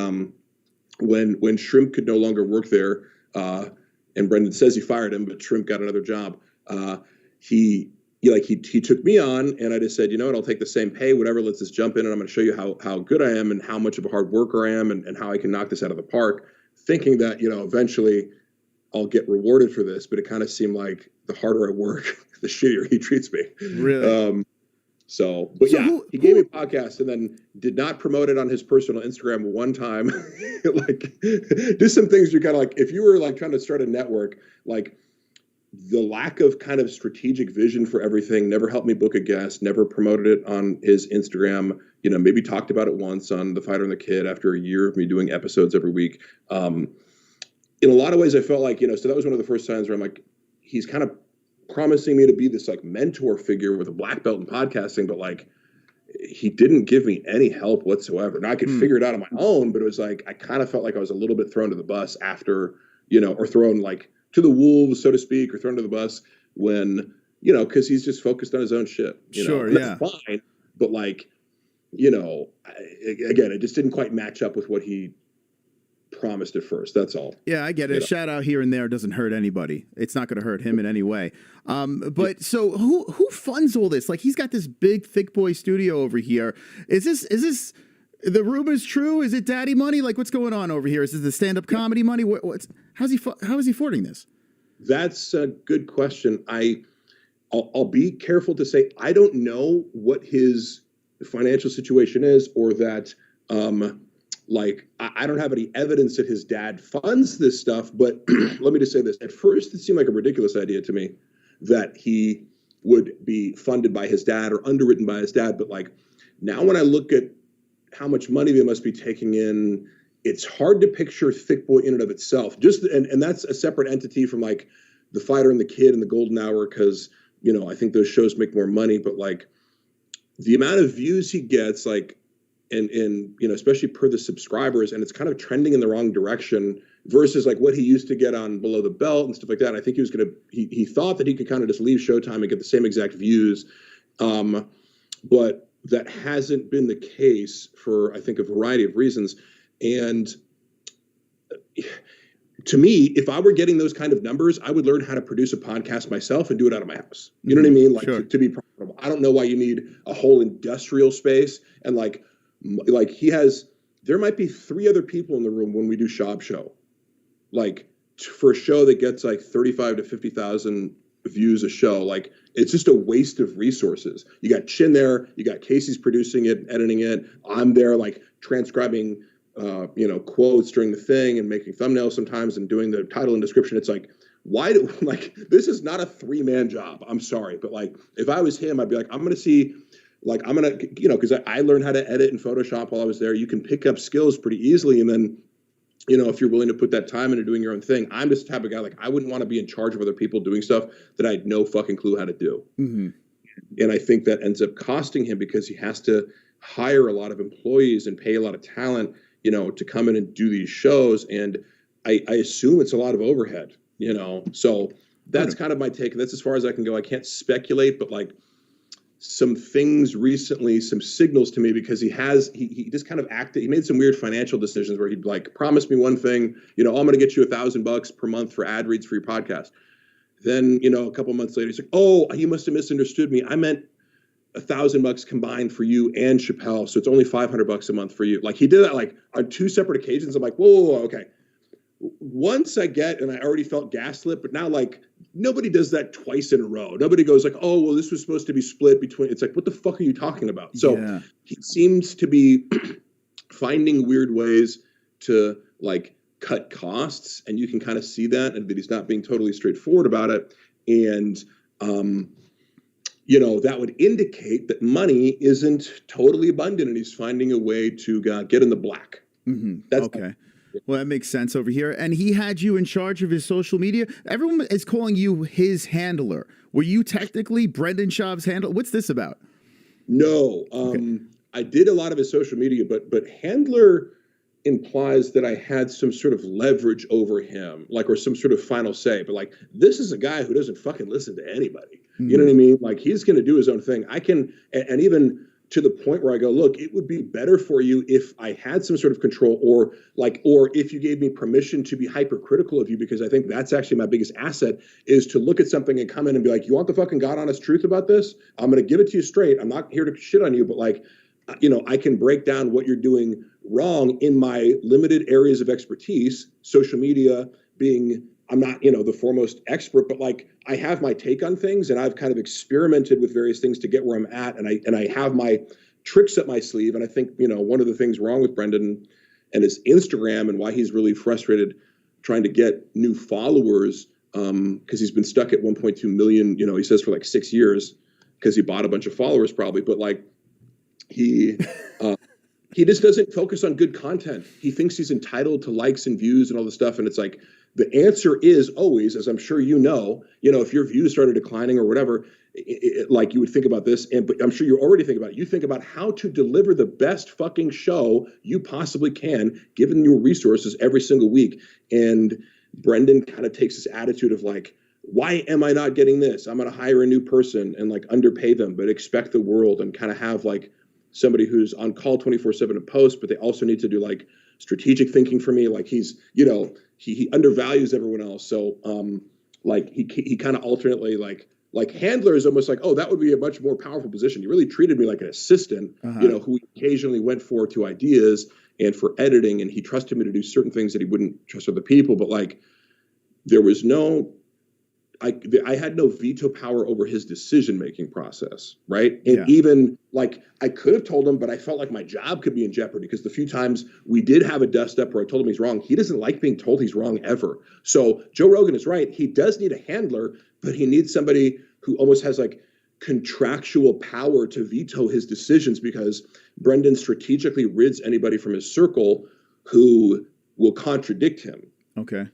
when Shrimp could no longer work there, and Brendan says he fired him, but Shrimp got another job, he took me on, and I just said, you know what, I'll take the same pay, whatever, let's just jump in, and I'm going to show you how good I am and how much of a hard worker I am, and how I can knock this out of the park, thinking that, eventually I'll get rewarded for this. But it kind of seemed like the harder I work, the shittier he treats me. Really? He gave me a podcast and then did not promote it on his personal Instagram one time. Like, just some things you're kind of like, if you were like trying to start a network, like, the lack of kind of strategic vision for everything, never helped me book a guest, never promoted it on his Instagram, maybe talked about it once on The Fighter and the Kid after a year of me doing episodes every week. In a lot of ways, I felt like, so that was one of the first times where I'm like, he's kind of promising me to be this like mentor figure with a black belt in podcasting, but like, he didn't give me any help whatsoever. Now I could figure it out on my own, but it was like, I kind of felt like I was a little bit thrown to the bus after, or thrown like to the wolves, so to speak, or thrown to the bus when, because he's just focused on his own shit. Sure, that's fine. But like, again, it just didn't quite match up with what he promised at first. That's all. Yeah, I get it. A shout out here and there doesn't hurt anybody. It's not going to hurt him in any way. But so who funds all this? Like, he's got this big thick boy studio over here. Is this the rumor's true? Is it daddy money? Like, what's going on over here? Is it the stand up comedy money? How is he affording this? That's a good question. I'll be careful to say I don't know what his financial situation is, or that I don't have any evidence that his dad funds this stuff. But let me just say this. At first, it seemed like a ridiculous idea to me that he would be funded by his dad or underwritten by his dad. But like, now when I look at how much money they must be taking in, it's hard to picture Thick Boy in and of itself. And that's a separate entity from like The Fighter and the Kid and the Golden Hour, because I think those shows make more money. But like, the amount of views he gets, like, and especially per the subscribers, and it's kind of trending in the wrong direction versus like what he used to get on Below the Belt and stuff like that. And I think he thought that he could kind of just leave Showtime and get the same exact views, but that hasn't been the case for, I think, a variety of reasons. And to me, if I were getting those kind of numbers, I would learn how to produce a podcast myself and do it out of my house. You know what I mean? Like, sure. to be profitable. I don't know why you need a whole industrial space. And like there might be 3 other people in the room when we do Schaub Show. Like, for a show that gets like 35 to 50,000 views a show, like, it's just a waste of resources. You got Chin there, you got Casey's producing it, editing it. I'm there like transcribing quotes during the thing and making thumbnails sometimes and doing the title and description. It's like, this is not a 3-man job. I'm sorry. But like, if I was him, I'd be like, because I learned how to edit in Photoshop while I was there. You can pick up skills pretty easily. And then, if you're willing to put that time into doing your own thing, I'm just the type of guy, like, I wouldn't want to be in charge of other people doing stuff that I had no fucking clue how to do. Mm-hmm. And I think that ends up costing him, because he has to hire a lot of employees and pay a lot of talent, to come in and do these shows. And I assume it's a lot of overhead, so that's kind of my take. And that's as far as I can go. I can't speculate, but like, some things recently, some signals to me, because he just kind of acted. He made some weird financial decisions where he'd like promise me one thing, I'm going to get you $1,000 per month for ad reads for your podcast. Then, a couple months later, he's like, oh, you must have misunderstood me. I meant $1,000 combined for you and Chappelle. So it's only $500 a month for you. Like, he did that like on 2 separate occasions. I'm like, whoa, okay. Once I get, and I already felt gaslit, but now like, nobody does that twice in a row. Nobody goes like, oh, well, this was supposed to be split between. It's like, what the fuck are you talking about? So he seems to be finding weird ways to like cut costs, and you can kind of see that, and that he's not being totally straightforward about it. And, that would indicate that money isn't totally abundant, and he's finding a way to get in the black. Mm-hmm. That's okay. Well, that makes sense over here. And he had you in charge of his social media. Everyone is calling you his handler. Were you technically Brendan Schaub's handler? What's this about? No, I did a lot of his social media, but handler implies that I had some sort of leverage over him, like, or some sort of final say. But like, this is a guy who doesn't fucking listen to anybody. You know what I mean? Like, he's going to do his own thing. I can, and even to the point where I go, look, it would be better for you if I had some sort of control, or if you gave me permission to be hypercritical of you, because I think that's actually my biggest asset, is to look at something and come in and be like, you want the fucking God honest truth about this? I'm going to give it to you straight. I'm not here to shit on you, but like, I can break down what you're doing wrong in my limited areas of expertise, social media being, I'm not, the foremost expert, but like, I have my take on things, and I've kind of experimented with various things to get where I'm at. And I have my tricks up my sleeve. And I think, one of the things wrong with Brendan and his Instagram, and why he's really frustrated trying to get new followers, because he's been stuck at 1.2 million, he says, for like 6 years, because he bought a bunch of followers probably. But like, he just doesn't focus on good content. He thinks he's entitled to likes and views and all this stuff. And it's like, the answer is always, as I'm sure if your views started declining or whatever, like, you would think about this, but I'm sure you already think about it. You think about how to deliver the best fucking show you possibly can, given your resources, every single week. And Brendan kind of takes this attitude of like, why am I not getting this? I'm going to hire a new person and like underpay them, but expect the world, and kind of have like somebody who's on call 24/7 to post, but they also need to do like strategic thinking for me. Like, he's, he undervalues everyone else. So, like, he kind of alternately like handler is almost like, oh, that would be a much more powerful position. You really treated me like an assistant, who he occasionally went for to ideas and for editing. And he trusted me to do certain things that he wouldn't trust other people. But like, there was I had no veto power over his decision-making process, right? And even like, I could have told him, but I felt like my job could be in jeopardy, because the few times we did have a dust up where I told him he's wrong, he doesn't like being told he's wrong ever. So Joe Rogan is right. He does need a handler, but he needs somebody who almost has like contractual power to veto his decisions, because Brendan strategically rids anybody from his circle who will contradict him. Okay.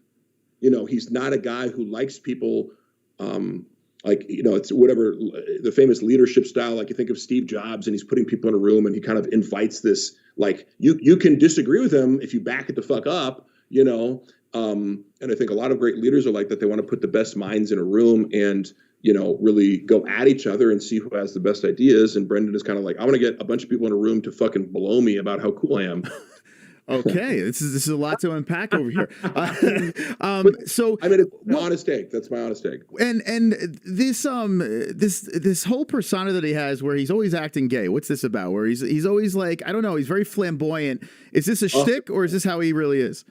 He's not a guy who likes people, it's whatever the famous leadership style. Like, you think of Steve Jobs, and he's putting people in a room, and he kind of invites this, like, you can disagree with him if you back it the fuck up, and I think a lot of great leaders are like that. They want to put the best minds in a room and, really go at each other and see who has the best ideas. And Brendan is kind of like, I want to get a bunch of people in a room to fucking blow me about how cool I am. Okay, this is a lot to unpack over here. So I mean, it's my honest take. That's my honest take. And this whole persona that he has, where he's always acting gay. What's this about? Where he's always like, I don't know. He's very flamboyant. Is this a shtick, or is this how he really is?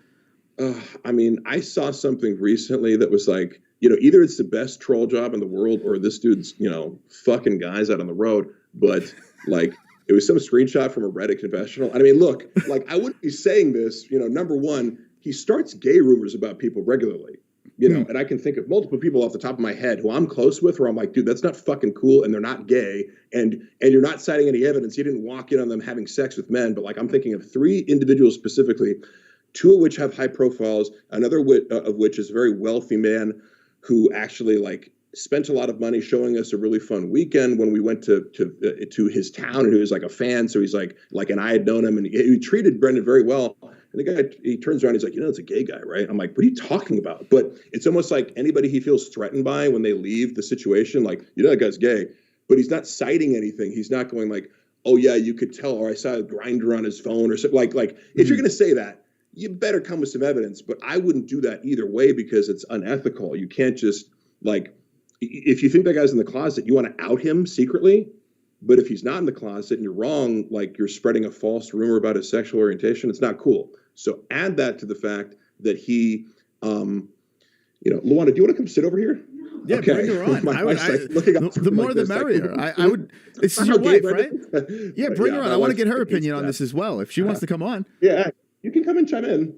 I mean, I saw something recently that was like, either it's the best troll job in the world, or this dude's, fucking guys out on the road. But like, it was some screenshot from a Reddit confessional. I mean, look, like, I wouldn't be saying this, number one, he starts gay rumors about people regularly, and I can think of multiple people off the top of my head who I'm close with, where I'm like, dude, that's not fucking cool. And they're not gay. And you're not citing any evidence. You didn't walk in on them having sex with men. But like, I'm thinking of 3 individuals specifically, 2 of which have high profiles, another of which is a very wealthy man who actually like spent a lot of money showing us a really fun weekend when we went to his town, and he was like a fan. So he's like, and I had known him, and he treated Brendan very well. And the guy, he turns around, he's like, it's a gay guy, right? I'm like, what are you talking about? But it's almost like anybody he feels threatened by when they leave the situation, like, that guy's gay, but he's not citing anything. He's not going like, oh yeah, you could tell, or I saw a grinder on his phone, or something. Like if you're going to say that, you better come with some evidence. But I wouldn't do that either way, because it's unethical. You can't just like, if you think that guy's in the closet, you want to out him secretly. But if he's not in the closet and you're wrong, like, you're spreading a false rumor about his sexual orientation, it's not cool. So add that to the fact that he, Luana, do you want to come sit over here? Yeah, okay. Bring her on. The more the merrier. I would. This is your wife, right? Yeah, bring her on. I want to get her opinion on this as well, if she wants to come on. Yeah, you can come and chime in.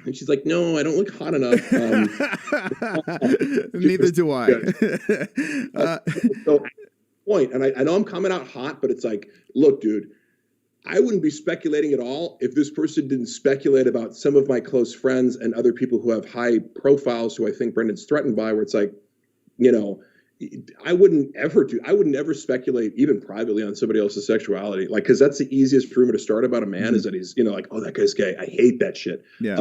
And she's like, no, I don't look hot enough. Neither do I. So, point, and I know I'm coming out hot, but it's like, look, dude, I wouldn't be speculating at all if this person didn't speculate about some of my close friends and other people who have high profiles who I think Brendan's threatened by, where it's like, you know, I wouldn't ever speculate even privately on somebody else's sexuality. Like, cause that's the easiest rumor to start about a man is that he's, you know, like, oh, that guy's gay. I hate that shit. Yeah.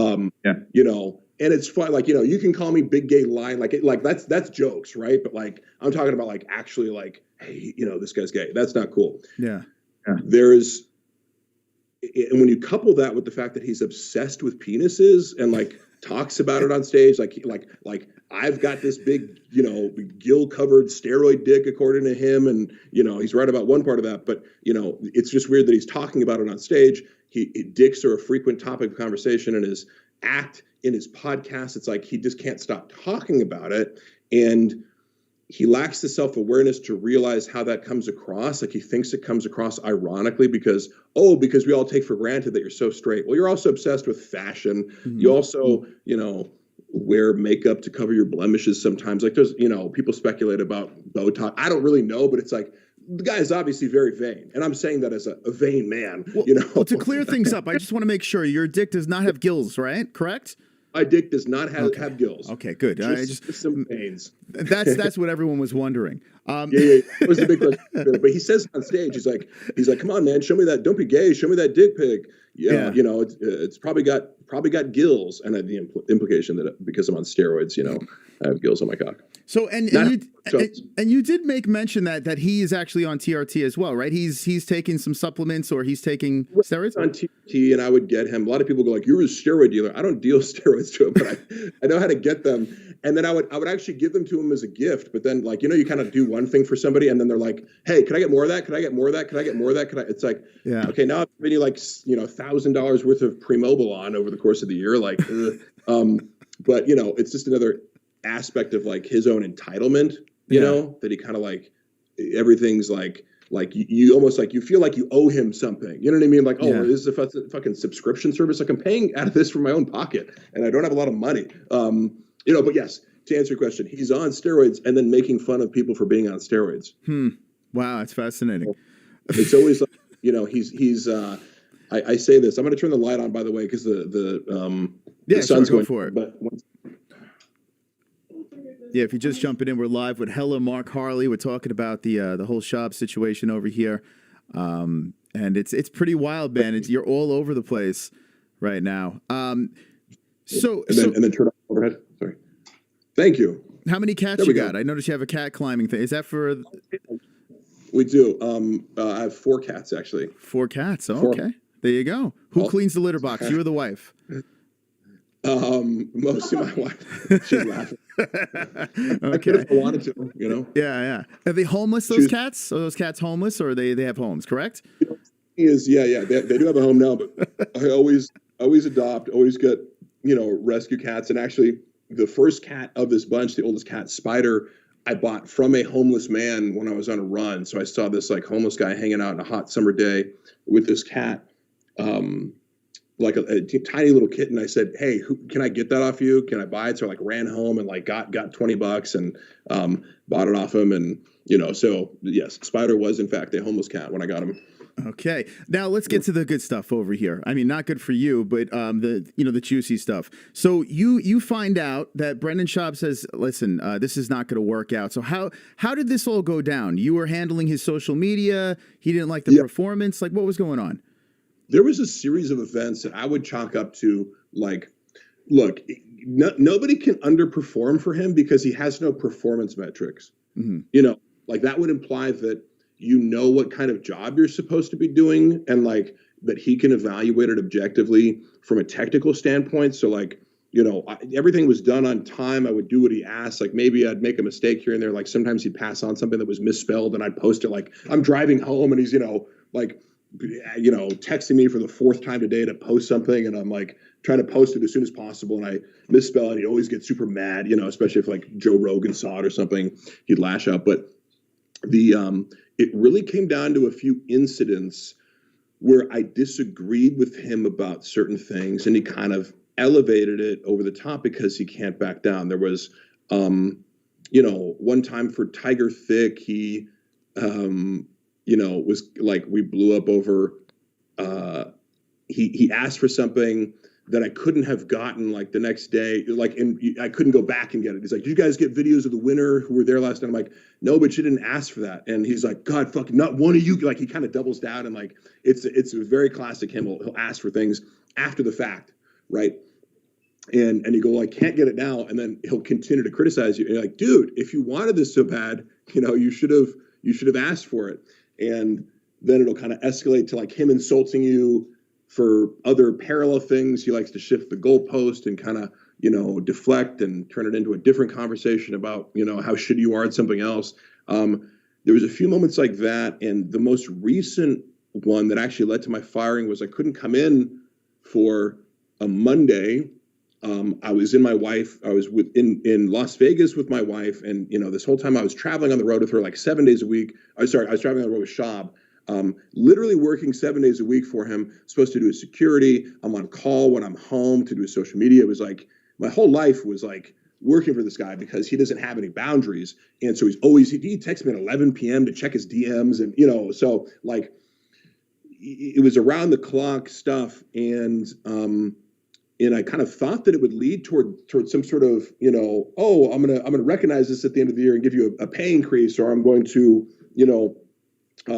You know, and it's fun. Like, you know, you can call me big gay lion. Like that's jokes. Right. But like, I'm talking about like, actually like, hey, you know, this guy's gay. That's not cool. Yeah. And when you couple that with the fact that he's obsessed with penises and like talks about it on stage, like I've got this big, you know, gill covered steroid dick according to him. And, you know, he's right about one part of that, but you know, it's just weird that he's talking about it on stage. Dicks are a frequent topic of conversation in his act, in his podcast. It's like, he just can't stop talking about it. And he lacks the self-awareness to realize how that comes across. Like he thinks it comes across ironically because we all take for granted that you're so straight. Well, you're also obsessed with fashion. Mm-hmm. You also, you know, wear makeup to cover your blemishes sometimes. Like there's, you know, people speculate about Botox. I don't really know, but it's like, the guy is obviously very vain. And I'm saying that as a vain man, well, you know. Well, to clear things up, I just want to make sure your dick does not have gills, right? Correct? My dick does not have gills. Okay, good. Just some veins. That's what everyone was wondering. Yeah. It was a big question. But he says on stage, he's like, come on, man, show me that. Don't be gay. Show me that dick pic. Yeah. You know, it's probably got gills, and the implication that because I'm on steroids, you know, I have gills on my cock. So and you did make mention that he is actually on TRT as well, right? He's taking some supplements or he's taking steroids on TRT, and I would get him. A lot of people go like, "You're a steroid dealer." I don't deal steroids to him, but I know how to get them. And then I would actually give them to him as a gift. But then, like, you know, you kind of do one thing for somebody, and then they're like, "Hey, can I get more of that? Can I get more of that? Can I get more of that? Can I?" It's like, yeah, okay, now I'm giving you like, you know, $1,000 worth of Primobilon over the course of the year, like, but you know, it's just another aspect of like his own entitlement, you know, that he kind of like everything's like you almost like you feel like you owe him something. You know what I mean? Like, oh, this is a fucking subscription service. Like I'm paying out of this from my own pocket, and I don't have a lot of money. You know, but yes, to answer your question, he's on steroids and then making fun of people for being on steroids. Wow, that's fascinating. It's always like, you know, he's. I say this. I'm going to turn the light on, by the way, because the sun's going for it. But yeah, if you're just jumping in, we're live with Mark Harley. We're talking about the whole Schaub situation over here, and it's pretty wild, man. You're all over the place right now. And then turn off overhead. Sorry. Thank you. How many cats you got? I noticed you have a cat climbing thing. Is that for? We do. I have 4 cats actually. 4 cats. Oh, okay. There you go. Who cleans the litter box? You or the wife? Mostly my wife. She's laughing. Okay. If I wanted to, you know. Yeah. Are they homeless? Those cats? Are those cats homeless, or they have homes? Correct. Yeah. They do have a home now, but I always adopt. Always get, you know, rescue cats. And actually, the first cat of this bunch, the oldest cat, Spider, I bought from a homeless man when I was on a run. So I saw this like homeless guy hanging out on a hot summer day with this cat. Like a tiny little kitten. I said, "Hey, can I get that off you? Can I buy it?" So I like ran home and like got $20 and bought it off him. And you know, so yes, Spider was in fact a homeless cat when I got him. Okay, now let's get to the good stuff over here. I mean, not good for you, but the juicy stuff. So you find out that Brendan Schaub says, "Listen, this is not going to work out." So how did this all go down? You were handling his social media. He didn't like the performance. Like, what was going on? There was a series of events that I would chalk up to like, look, nobody can underperform for him because he has no performance metrics. Mm-hmm. You know, like that would imply that you know what kind of job you're supposed to be doing and like that he can evaluate it objectively from a technical standpoint. So like, you know, everything was done on time. I would do what he asked. Like maybe I'd make a mistake here and there. Like sometimes he'd pass on something that was misspelled and I'd post it like I'm driving home and he's, you know, like, you know, texting me for the 4th time today to post something, and I'm like trying to post it as soon as possible, and I misspell it. He always gets super mad, you know, especially if like Joe Rogan saw it or something, he'd lash out. But it really came down to a few incidents where I disagreed with him about certain things, and he kind of elevated it over the top because he can't back down. There was, you know, one time for Tiger Thick, he, you know, was like we blew up over he asked for something that I couldn't have gotten like the next day, like, and I couldn't go back and get it. He's like, "Did you guys get videos of the winner who were there last night?" I'm like, "No, but you didn't ask for that." And he's like, "God, fucking not one of you." Like, he kind of doubles down, and like, it's very classic him. He'll ask for things after the fact, right? And you go, like, "Can't get it now," and then he'll continue to criticize you. And you're like, "Dude, if you wanted this so bad, you should have asked for it." And then it'll kind of escalate to like him insulting you for other parallel things. He likes to shift the goalpost and kind of, deflect and turn it into a different conversation about, how shitty you are at something else. There was a few moments like that. And the most recent one that actually led to my firing was I couldn't come in for a Monday. I was in Las Vegas with my wife. And, this whole time I was traveling on the road with her like 7 days a week. I was traveling on the road with Schaub. Literally working 7 days a week for him, supposed to do his security. I'm on call when I'm home to do his social media. It was like, my whole life was like working for this guy because he doesn't have any boundaries. And so he texts me at 11 p.m. to check his DMs. And, so like, it was around the clock stuff. And I kind of thought that it would lead toward some sort of, oh, I'm going to recognize this at the end of the year and give you a pay increase, or I'm going to,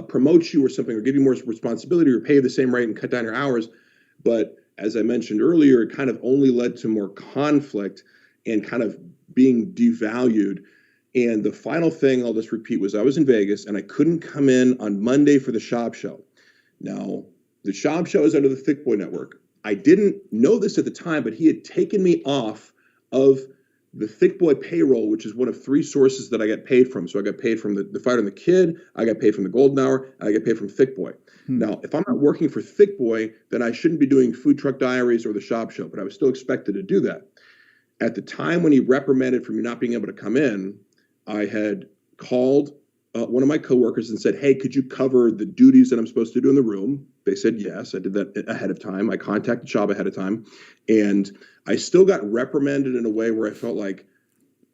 promote you or something, or give you more responsibility, or pay you the same rate and cut down your hours. But as I mentioned earlier, it kind of only led to more conflict and kind of being devalued. And the final thing I'll just repeat was I was in Vegas and I couldn't come in on Monday for the Schaub show. Now, the Schaub show is under the Thick Boy Network. I didn't know this at the time, but he had taken me off of the Thick Boy payroll, which is one of three sources that I get paid from. So I got paid from the Fighter and the Kid, I got paid from the Golden Hour, and I get paid from Thick Boy. Now, if I'm not working for Thick Boy, then I shouldn't be doing Food Truck Diaries or the Schaub show, but I was still expected to do that. At the time when he reprimanded for me not being able to come in, I had called one of my coworkers and said, "Hey, could you cover the duties that I'm supposed to do in the room?" They said yes. I did that ahead of time. I contacted Schaub ahead of time, and I still got reprimanded in a way where I felt like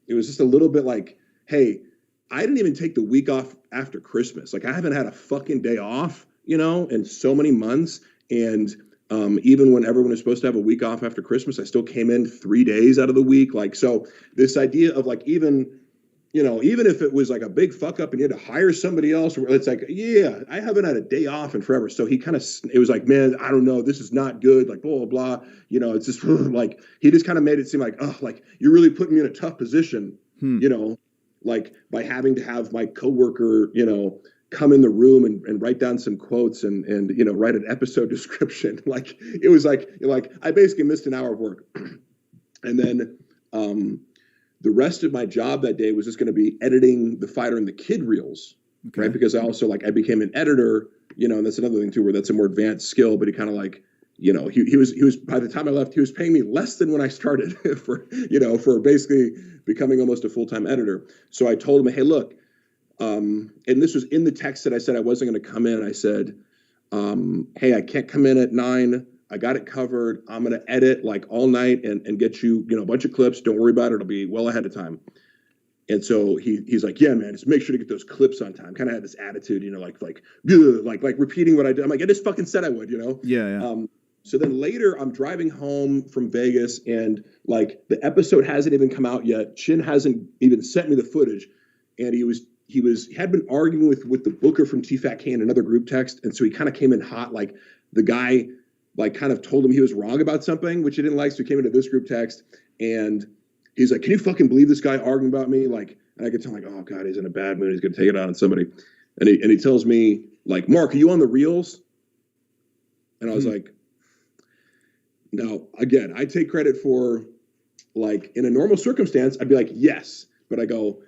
it was just a little bit like, "Hey, I didn't even take the week off after Christmas. Like, I haven't had a fucking day off, in so many months. And even when everyone was supposed to have a week off after Christmas, I still came in 3 days out of the week." Like, so this idea of like, even if it was like a big fuck up and you had to hire somebody else, it's like, yeah, I haven't had a day off in forever. So he it was like, "Man, I don't know, this is not good," like blah, blah, blah. It's just like, he just kind of made it seem like, "Oh, like you're really putting me in a tough position, like by having to have my coworker, come in the room and write down some quotes and write an episode description." Like, it was like I basically missed an hour of work. And then, the rest of my job that day was just going to be editing the Fighter and the Kid reels, okay, right? Because I also I became an editor, and that's another thing too, where that's a more advanced skill. But he kind of like, he was by the time I left, he was paying me less than when I started for basically becoming almost a full-time editor. So I told him, "Hey, look," and this was in the text that I said I wasn't going to come in. I said, "Hey, I can't come in at 9. I got it covered. I'm going to edit like all night and get you, a bunch of clips. Don't worry about it. It'll be well ahead of time." And so he's like, "Yeah, man, just make sure to get those clips on time." Kind of had this attitude, like repeating what I did. I'm like, "I just fucking said I would," Yeah. So then later I'm driving home from Vegas and like the episode hasn't even come out yet. Chin hasn't even sent me the footage. And he had been arguing with the booker from tfatk in another group text. And so he kind of came in hot, like the guy like kind of told him he was wrong about something, which he didn't like. So he came into this group text and he's like, "Can you fucking believe this guy arguing about me?" Like, and I could tell like, oh God, he's in a bad mood. He's going to take it out on somebody. And he tells me like, "Mark, are you on the reels?" And I was like, now again, I take credit for like in a normal circumstance, I'd be like, yes, but I go,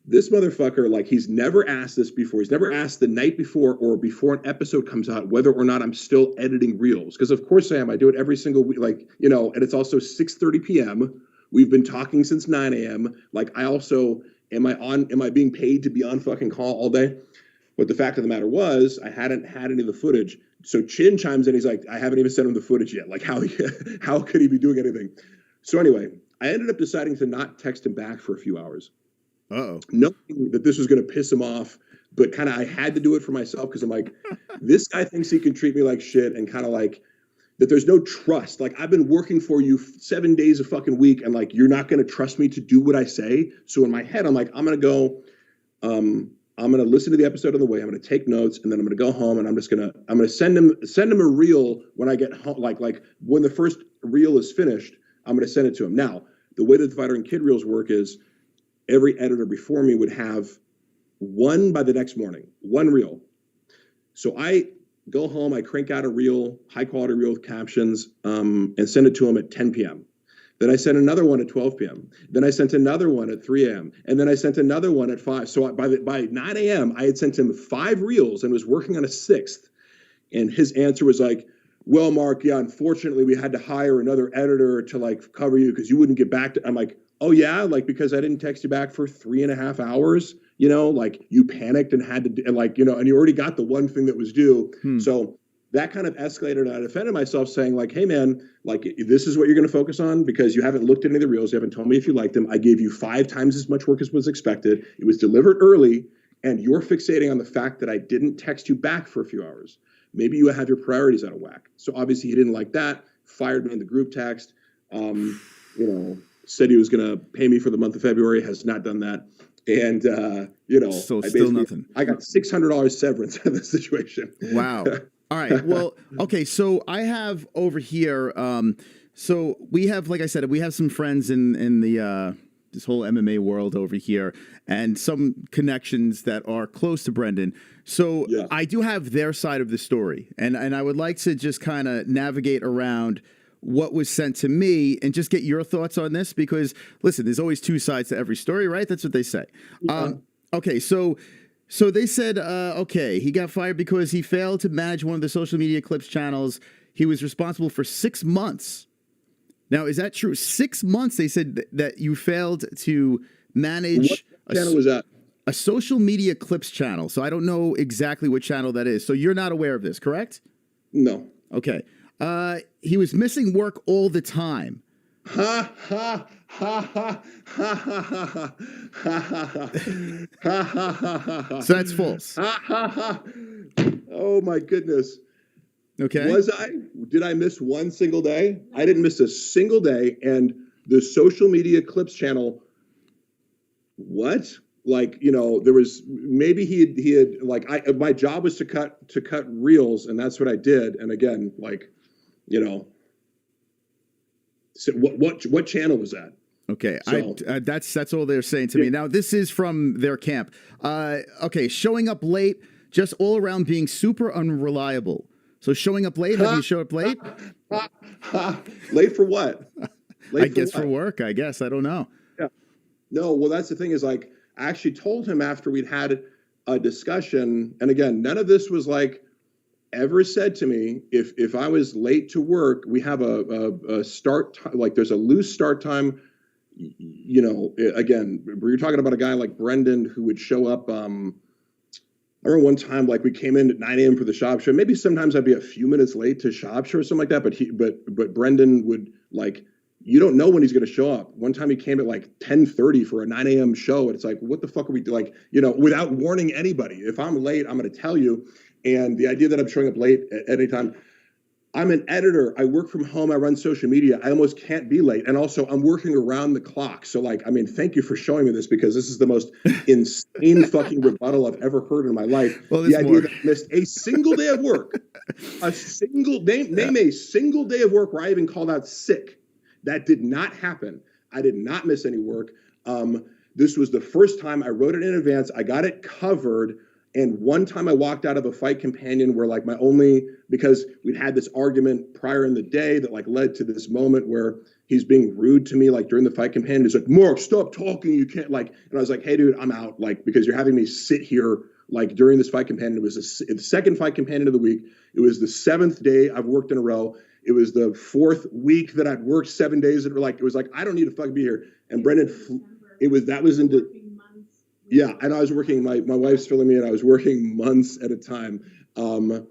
this motherfucker, like he's never asked this before. He's never asked the night before or before an episode comes out whether or not I'm still editing reels. Because of course I am. I do it every single week, like, and it's also 6:30 p.m. We've been talking since 9 a.m. Like I also, am I being paid to be on fucking call all day? But the fact of the matter was I hadn't had any of the footage. So Chin chimes in. He's like, "I haven't even sent him the footage yet. Like how could he be doing anything?" So anyway, I ended up deciding to not text him back for a few hours. Uh-oh. Knowing that this was going to piss him off, but kind of I had to do it for myself because I'm like, this guy thinks he can treat me like shit, and kind of like that there's no trust. Like, I've been working for you 7 days a fucking week, and like, you're not going to trust me to do what I say. So in my head, I'm like, I'm going to go, I'm going to listen to the episode on the way. I'm going to take notes, and then I'm going to go home, and I'm going to send him a reel when I get home. Like when the first reel is finished, I'm going to send it to him. Now, the way that the Fighter and Kid reels work is every editor before me would have one by the next morning, one reel. So I go home, I crank out a reel, high quality reel with captions, and send it to him at 10 p.m. Then I sent another one at 12 p.m. Then I sent another one at 3 a.m. And then I sent another one at 5. So by 9 a.m., I had sent him 5 reels and was working on a 6th. And his answer was like, well, Mark, yeah, unfortunately, we had to hire another editor to like cover you because you wouldn't get back to. I'm like, oh, yeah, like because I didn't text you back for 3.5 hours. You know, like you panicked and had to, and like, you know, and you already got the one thing that was due. So that kind of escalated. And I defended myself saying like, hey, man, like this is what you're going to focus on because you haven't looked at any of the reels. You haven't told me if you liked them. I gave you 5 times as much work as was expected. It was delivered early. And you're fixating on the fact that I didn't text you back for a few hours. Maybe you have your priorities out of whack. So obviously he didn't like that, fired me in the group text, you know, said he was going to pay me for the month of February, has not done that. And, you know, so still nothing. I got $600 severance in this situation. Wow. All right. Well, okay. So I have over here, so we have, like I said, we have some friends in the, this whole MMA world over here and some connections that are close to Brendan. So yeah. I do have their side of the story and I would like to just kind of navigate around what was sent to me and just get your thoughts on this because listen, there's always 2 sides to every story, right? That's what they say. Yeah. Okay. So they said, okay, he got fired because he failed to manage one of the social media clips channels. He was responsible for 6 months. Now, is that true? 6 months, they said that you failed to manage. What channel was that? A social media clips channel. So I don't know exactly what channel that is. So you're not aware of this, correct? No. Okay. He was missing work all the time. Ha, ha, ha, ha, ha, ha, ha, ha, ha, ha. So that's false. Ha, ha, ha. Oh, my goodness. Okay. Did I miss one single day? I didn't miss a single day. And the social media clips channel, what? Like, you know, there was maybe he had like my job was to cut reels, and that's what I did. And again, like, you know, so what channel was that? Okay, so, that's all they're saying to me. Now, this is from their camp. Okay, showing up late, just all around being super unreliable. So showing up late, have you showed up late? Late for what? I guess for work, I guess. I don't know. Yeah. No, well, that's the thing is like, I actually told him after we'd had a discussion, and again, none of this was like ever said to me, if I was late to work, we have a start time, like there's a loose start time, you know, again, we were talking about a guy like Brendan who would show up, I remember one time, like we came in at 9 a.m. for the shop show. Maybe sometimes I'd be a few minutes late to shop show or something like that. But Brendan would like, you don't know when he's going to show up. One time he came at like 10:30 for a 9 a.m. show. And it's like, what the fuck are we doing? Like, you know, without warning anybody. If I'm late, I'm going to tell you. And the idea that I'm showing up late at any time, I'm an editor. I work from home. I run social media. I almost can't be late. And also I'm working around the clock. So like, I mean, thank you for showing me this because this is the most insane fucking rebuttal I've ever heard in my life. Well, the idea that I missed a single day of work, name a single day of work where I even called out sick. That did not happen. I did not miss any work. This was the first time I wrote it in advance. I got it covered. And one time I walked out of a fight companion where like because we'd had this argument prior in the day that like led to this moment where he's being rude to me, like during the fight companion. He's like, Mark, stop talking. You can't like, and I was like, hey dude, I'm out. Like, because you're having me sit here like during this fight companion. It was the second fight companion of the week. It was the 7th day I've worked in a row. It was the 4th week that I'd worked 7 days. It was like, I don't need to fucking be here. And Brendan, that was into, yeah. And I was working, my wife's filling me in. I was working months at a time. You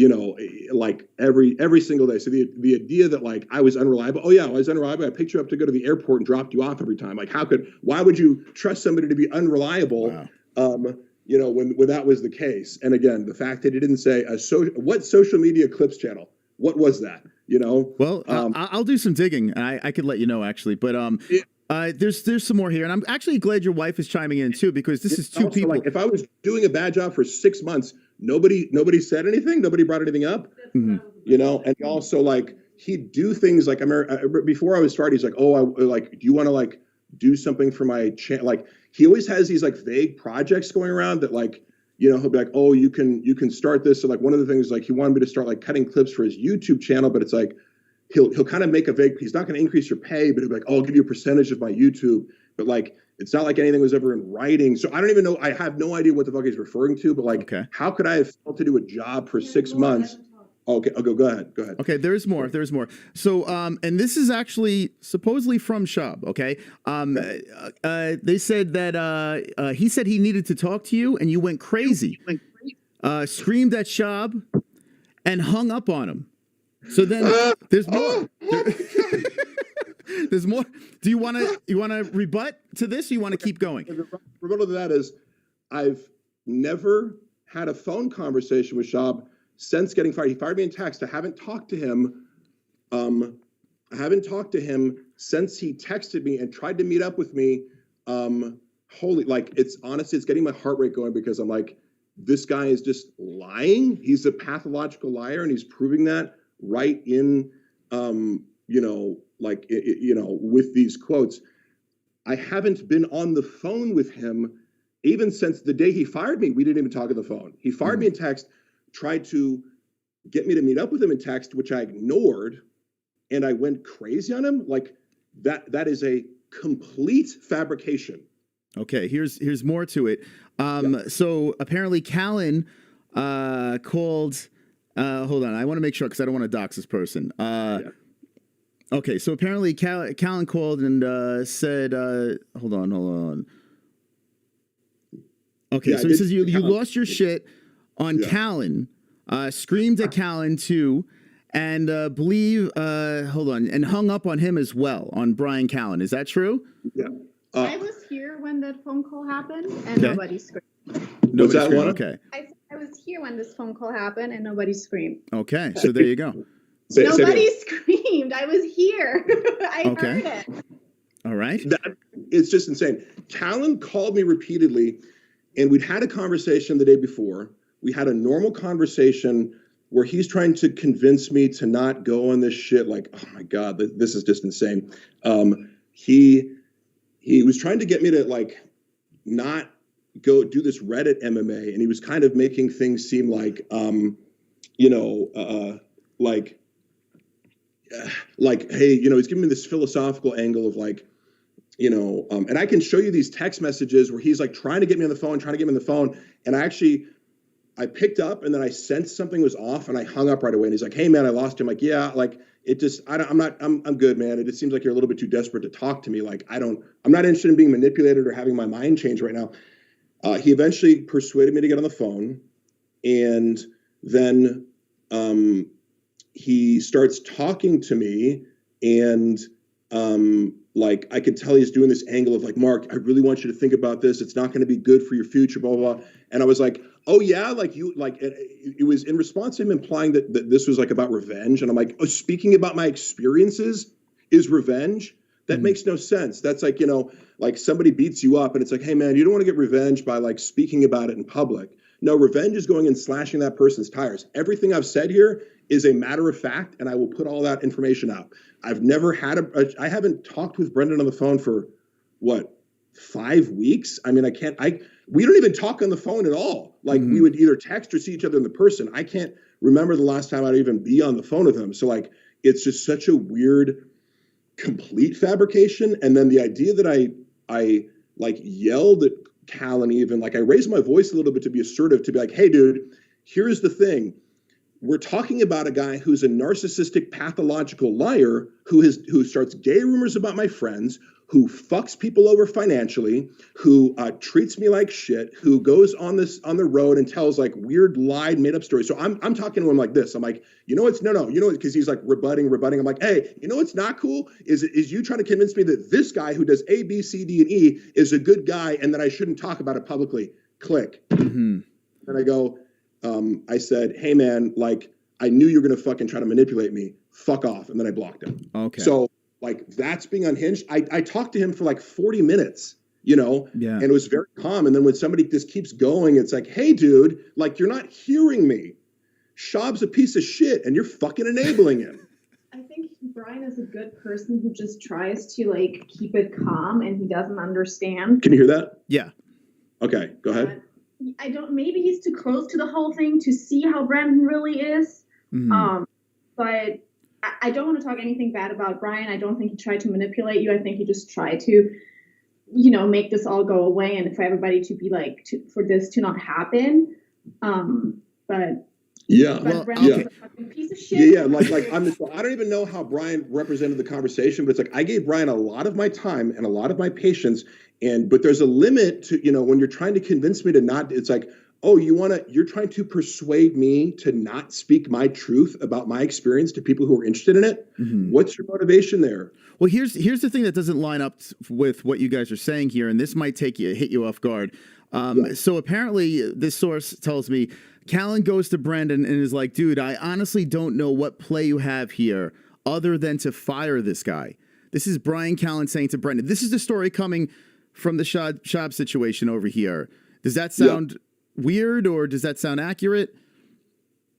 know, like every single day. So the idea that like I was unreliable. Oh yeah, I was unreliable. I picked you up to go to the airport and dropped you off every time. Like why would you trust somebody to be unreliable? when that was the case. And again, the fact that he didn't say what social media clips channel, what was that? Well, I'll do some digging, and I could let you know actually. But there's some more here, and I'm actually glad your wife is chiming in too, because this is two people. Like, if I was doing a bad job for 6 months, nobody said anything, nobody brought anything up, and also like he'd do things like before I was started, he's like, do you want to like do something for my channel? Like he always has these like vague projects going around that like, he'll be like, oh, you can start this. So like one of the things, like he wanted me to start like cutting clips for his YouTube channel, but it's like, he'll kind of make a vague, he's not going to increase your pay, but he'll be like, oh, I'll give you a percentage of my YouTube. But like, it's not like anything was ever in writing. So I don't even know. I have no idea what the fuck he's referring to, but like, how could I have failed to do a job for 6 months? Okay, I'll go ahead. Okay, there's more. So, and this is actually supposedly from Schaub. Okay, they said that he said he needed to talk to you, and you went crazy, screamed at Schaub, and hung up on him. So then there's more. There's more. Do you want to rebut to this? Or you want to keep going? The rebuttal to that is, I've never had a phone conversation with Schaub since getting fired. He fired me in text. I haven't talked to him. Since he texted me and tried to meet up with me. It's honestly, it's getting my heart rate going, because I'm like, this guy is just lying. He's a pathological liar, and he's proving that right in, with these quotes. I haven't been on the phone with him even since the day he fired me. We didn't even talk on the phone. He fired me in text, tried to get me to meet up with him in text, which I ignored, and I went crazy on him. Like that is a complete fabrication. Okay, here's more to it. So apparently Callan called. Hold on, I want to make sure, because I don't want to dox this person. Okay, so apparently Callan called and said, hold on. Okay, so he says you lost your shit on Callan, screamed at Callan too, and and hung up on him as well, on Brian Callan. Is that true? Yeah. I was here when that phone call happened, and nobody screamed. Nobody screamed. Okay. I was here when this phone call happened, and nobody screamed. Okay, so there you go. Nobody screamed. I was here. I heard it. All right. It's just insane. Callan called me repeatedly, and we'd had a conversation the day before. We had a normal conversation where he's trying to convince me to not go on this shit. Like, oh my God, this is just insane. He was trying to get me to like not go do this Reddit MMA, and he was kind of making things seem like, hey, he's giving me this philosophical angle of like, and I can show you these text messages where he's like trying to get me on the phone, and I picked up, and then I sensed something was off, and I hung up right away. And he's like, hey man, I lost you. I'm like, yeah, like it just, I'm good, man. It just seems like you're a little bit too desperate to talk to me. Like, I'm not interested in being manipulated or having my mind changed right now. He eventually persuaded me to get on the phone, and then he starts talking to me, and I could tell he's doing this angle of like, Mark, I really want you to think about this. It's not going to be good for your future, blah, blah, blah. And I was like, oh yeah, it was in response to him implying that this was like about revenge. And I'm like, oh, speaking about my experiences is revenge? That makes no sense. That's like, like somebody beats you up and it's like, hey man, you don't want to get revenge by like speaking about it in public. No, revenge is going and slashing that person's tires. Everything I've said here is a matter of fact, and I will put all that information out. I've never had I haven't talked with Brendan on the phone for 5 weeks? I mean, we don't even talk on the phone at all. Like we would either text or see each other in the person. I can't remember the last time I'd even be on the phone with him. So like, it's just such a weird, complete fabrication. And then the idea that I like yelled at Callan, even like I raised my voice a little bit to be assertive, to be like, hey dude, here's the thing. We're talking about a guy who's a narcissistic, pathological liar who starts gay rumors about my friends, who fucks people over financially, who treats me like shit, who goes on the road and tells like weird, lied, made up stories. So I'm talking to him like this. I'm like, because he's like rebutting. I'm like, hey, what's not cool is you trying to convince me that this guy who does A, B, C, D, and E is a good guy and that I shouldn't talk about it publicly. click. Mm-hmm. And I go, I said, hey man, like, I knew you were going to fucking try to manipulate me. Fuck off. And then I blocked him. Okay. So like, that's being unhinged. I talked to him for like 40 minutes, you know, Yeah. and it was very calm. And then when somebody just keeps going, it's like, hey dude, like, you're not hearing me. Schaub's a piece of shit and you're fucking enabling him. I think Brian is a good person who just tries to like keep it calm and he doesn't understand. Can you hear that? Yeah. Okay, go ahead. Maybe he's too close to the whole thing to see how Brendan really is. Mm-hmm. But I don't want to talk anything bad about Brian. I don't think he tried to manipulate you. I think he just tried to, you know, make this all go away and for everybody to be like, for this to not happen. Yeah. But Brendan's a fucking piece of shit. Yeah. Like I don't even know how Brian represented the conversation, but it's like I gave Brian a lot of my time and a lot of my patience. But there's a limit to, you know, when you're trying to convince me to not, it's like, oh, you're trying to persuade me to not speak my truth about my experience to people who are interested in it. Mm-hmm. What's your motivation there? Well, here's the thing that doesn't line up with what you guys are saying here, and this might hit you off guard. So apparently this source tells me Callan goes to Brendan and is like, dude, I honestly don't know what play you have here other than to fire this guy. This is Brian Callan saying to Brendan. This is the story coming from the Schaub situation over here. Does that sound weird or does that sound accurate?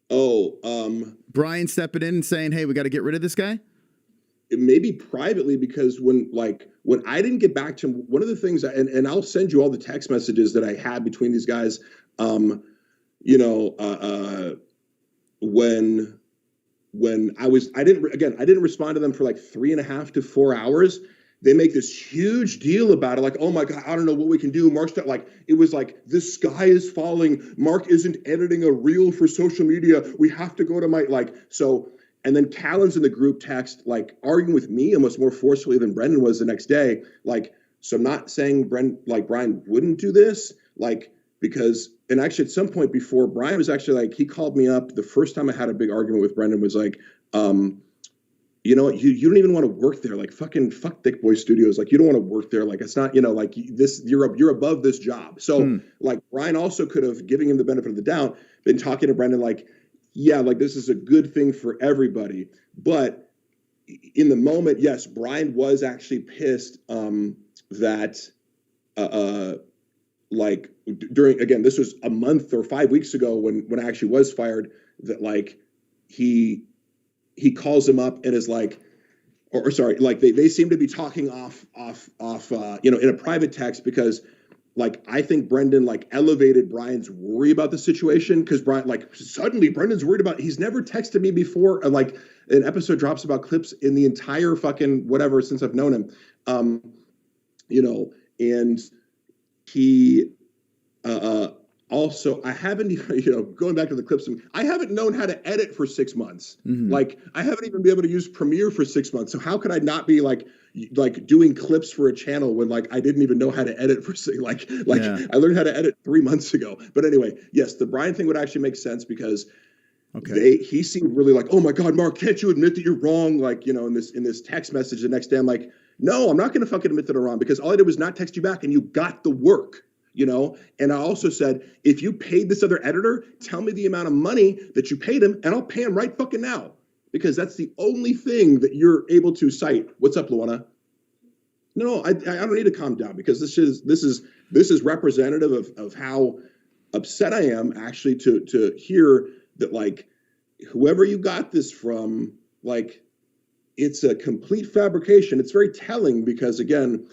Brian stepping in and saying, hey, we got to get rid of this guy? It may be privately because when I didn't get back to him, one of the things, and I'll send you all the text messages that I had between these guys, when I didn't respond to them for like 3.5 to 4 hours. They make this huge deal about it. Like, oh my God, I don't know what we can do. Mark's like, it was like, the sky is falling. Mark isn't editing a reel for social media. We have to go to so, and then Callan's in the group text, like arguing with me almost more forcefully than Brendan was the next day. Like, so I'm not saying Brian wouldn't do this, like, because, and actually at some point before, Brian was actually like, he called me up the first time I had a big argument with Brendan was like, you know, you don't even want to work there. Like fuck Thick Boy Studios. Like you don't want to work there. Like it's not, you know, like this, you're above this job. So like Brian also could have, giving him the benefit of the doubt, been talking to Brendan like, yeah, like this is a good thing for everybody. But in the moment, yes, Brian was actually pissed that like during, again, this was a month or 5 weeks ago when I actually was fired, that like he calls him up and is like, or sorry, like they seem to be talking off, you know, in a private text because like, I think Brendan like elevated Brian's worry about the situation because Brian, like suddenly Brendan's worried about, he's never texted me before. Like an episode drops about clips in the entire fucking whatever since I've known him, you know, and he, also, I haven't even, you know, going back to the clips, I haven't known how to edit for 6 months. Mm-hmm. Like, I haven't even been able to use Premiere for 6 months. So how could I not be like doing clips for a channel when like I didn't even know how to edit for I learned how to edit 3 months ago. But anyway, yes, the Brian thing would actually make sense because he seemed really like, oh my God, Mark, can't you admit that you're wrong? Like, you know, in this text message the next day, I'm like, no, I'm not going to fucking admit that I'm wrong because all I did was not text you back and you got the work. You know, and I also said, if you paid this other editor, tell me the amount of money that you paid him and I'll pay him right fucking now because that's the only thing that you're able to cite. What's up, Luana? No, I don't need to calm down because this is representative of how upset I am actually to hear that like whoever you got this from, like it's a complete fabrication. It's very telling because again,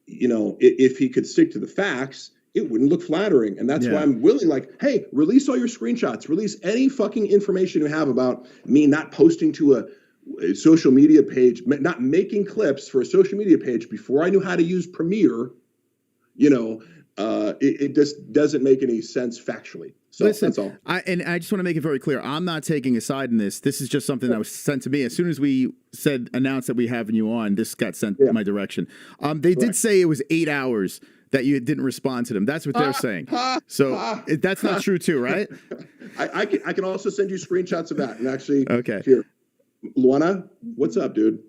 you know, if he could stick to the facts, it wouldn't look flattering. And that's why I'm willing, like, hey, release all your screenshots, release any fucking information you have about me not posting to a social media page, not making clips for a social media page before I knew how to use Premiere. You know, it just doesn't make any sense factually. So listen, that's all. I just want to make it very clear. I'm not taking a side in this. This is just something that was sent to me. As soon as we announced that we having you on, this got sent in my direction. They did say it was 8 hours that you didn't respond to them. That's what they're saying. So that's not true too, right? I can also send you screenshots of that. And actually, okay. Here, Luana, what's up, dude?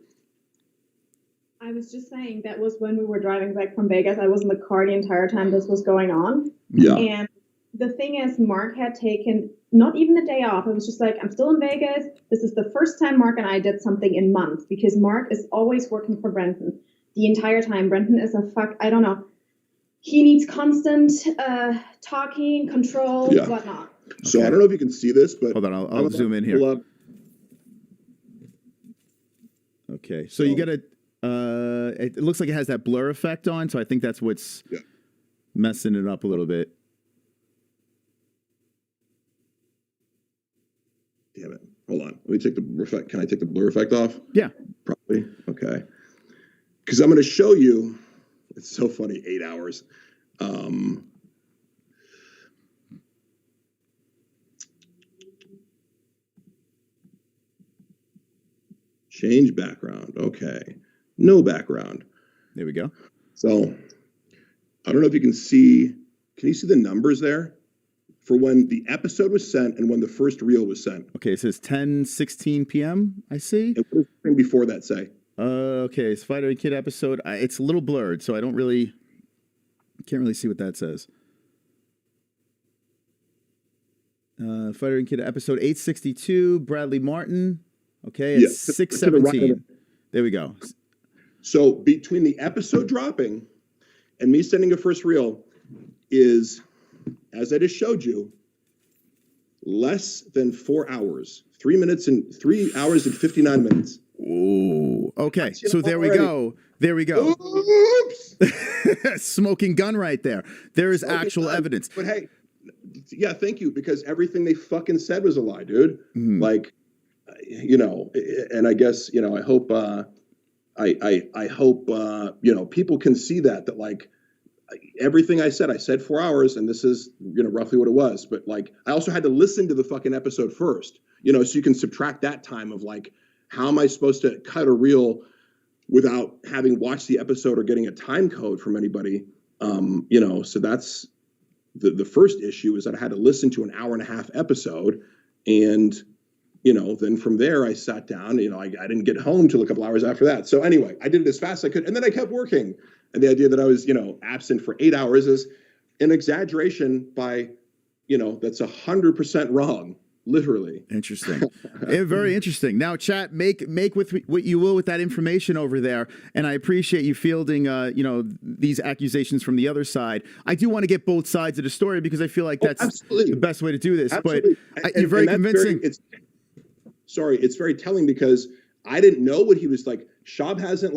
I was just saying that was when we were driving back from Vegas. I was in the car the entire time this was going on. Yeah. And the thing is, Mark had taken not even a day off. It was just like, I'm still in Vegas. This is the first time Mark and I did something in months, because Mark is always working for Brendan the entire time. Brendan is I don't know. He needs constant talking, control, whatnot. So I don't know if you can see this, but hold on, I'll zoom in here. Okay, so you got to. It looks like it has that blur effect on, so I think that's what's messing it up a little bit. Damn it! Hold on. Let me take the effect. Can I take the blur effect off? Yeah, probably. Okay. Because I'm going to show you. It's so funny. 8 hours. Change background. Okay. No background. There we go. So I don't know if you can see. Can you see the numbers there for when the episode was sent and when the first reel was sent? Okay, it says 10:16 p.m. I see. And what does the thing before that say? Okay, it's Fighter and Kid episode. It's a little blurred, so I can't really see what that says. Fighter and Kid episode 862, Bradley Martin. Okay, it's 6:17. There we go. So between the episode dropping and me sending a first reel is, as I just showed you, less than 4 hours. 3 hours and 59 minutes. Ooh. Okay. So there we go. There we go. Oops. Smoking gun right there. There is actual evidence. But hey, yeah, thank you, because everything they fucking said was a lie, dude. Mm. Like, and I guess, I hope, I hope, people can see that like everything I said 4 hours, and this is, roughly what it was. But like, I also had to listen to the fucking episode first, so you can subtract that time of like, how am I supposed to cut a reel without having watched the episode or getting a time code from anybody? So that's the first issue, is that I had to listen to an hour and a half episode. And, then from there I sat down, I didn't get home till a couple hours after that. So anyway, I did it as fast as I could. And then I kept working. And the idea that I was, absent for 8 hours is an exaggeration by, that's 100% wrong. Literally. Interesting. Very interesting. Now, chat, make with what you will with that information over there. And I appreciate you fielding, these accusations from the other side. I do want to get both sides of the story, because I feel like that's the best way to do this. Absolutely. But you're very convincing. It's very telling, because I didn't know what he was like. Schaub hasn't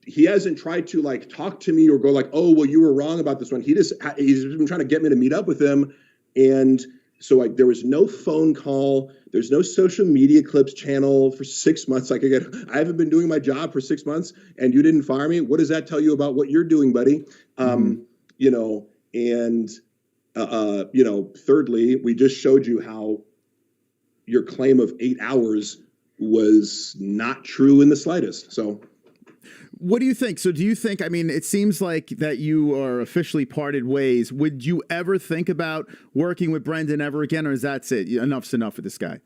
he hasn't tried to talk to me or go like, oh, well, you were wrong about this one. He's been trying to get me to meet up with him. And so there was no phone call. There's no social media clips channel for 6 months. I haven't been doing my job for 6 months, and you didn't fire me. What does that tell you about what you're doing, buddy? Thirdly, we just showed you how your claim of 8 hours was not true in the slightest. So what do you think? So do you think, it seems like that you are officially parted ways. Would you ever think about working with Brendan ever again, or is that it? Enough's enough with this guy?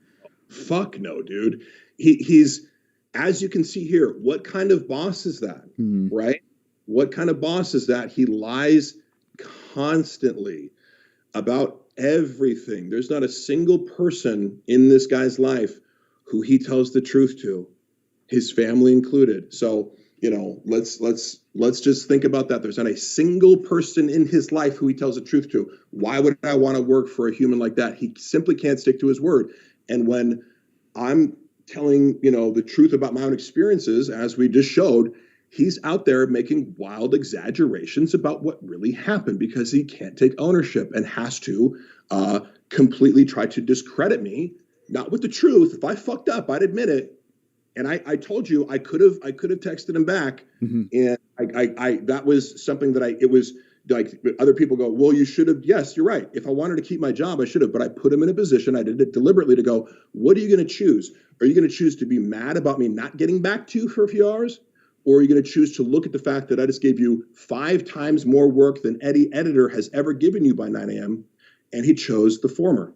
Fuck no, dude. He's, as you can see here, what kind of boss is that, right? What kind of boss is that? He lies constantly about everything. There's not a single person in this guy's life who he tells the truth to, his family included. So, let's just think about that. There's not a single person in his life who he tells the truth to. Why would I want to work for a human like that? He simply can't stick to his word. And when I'm telling, the truth about my own experiences, as we just showed, he's out there making wild exaggerations about what really happened, because he can't take ownership and has to completely try to discredit me, not with the truth. If I fucked up, I'd admit it. And I told you I could have texted him back, and I that was something that it was like other people go, well, you should have. Yes, you're right. If I wanted to keep my job, I should have. But I put him in a position. I did it deliberately to go, what are you going to choose? Are you going to choose to be mad about me not getting back to you for a few hours? Or are you going to choose to look at the fact that I just gave you 5 times more work than Eddie Editor has ever given you by 9 a.m.? And he chose the former.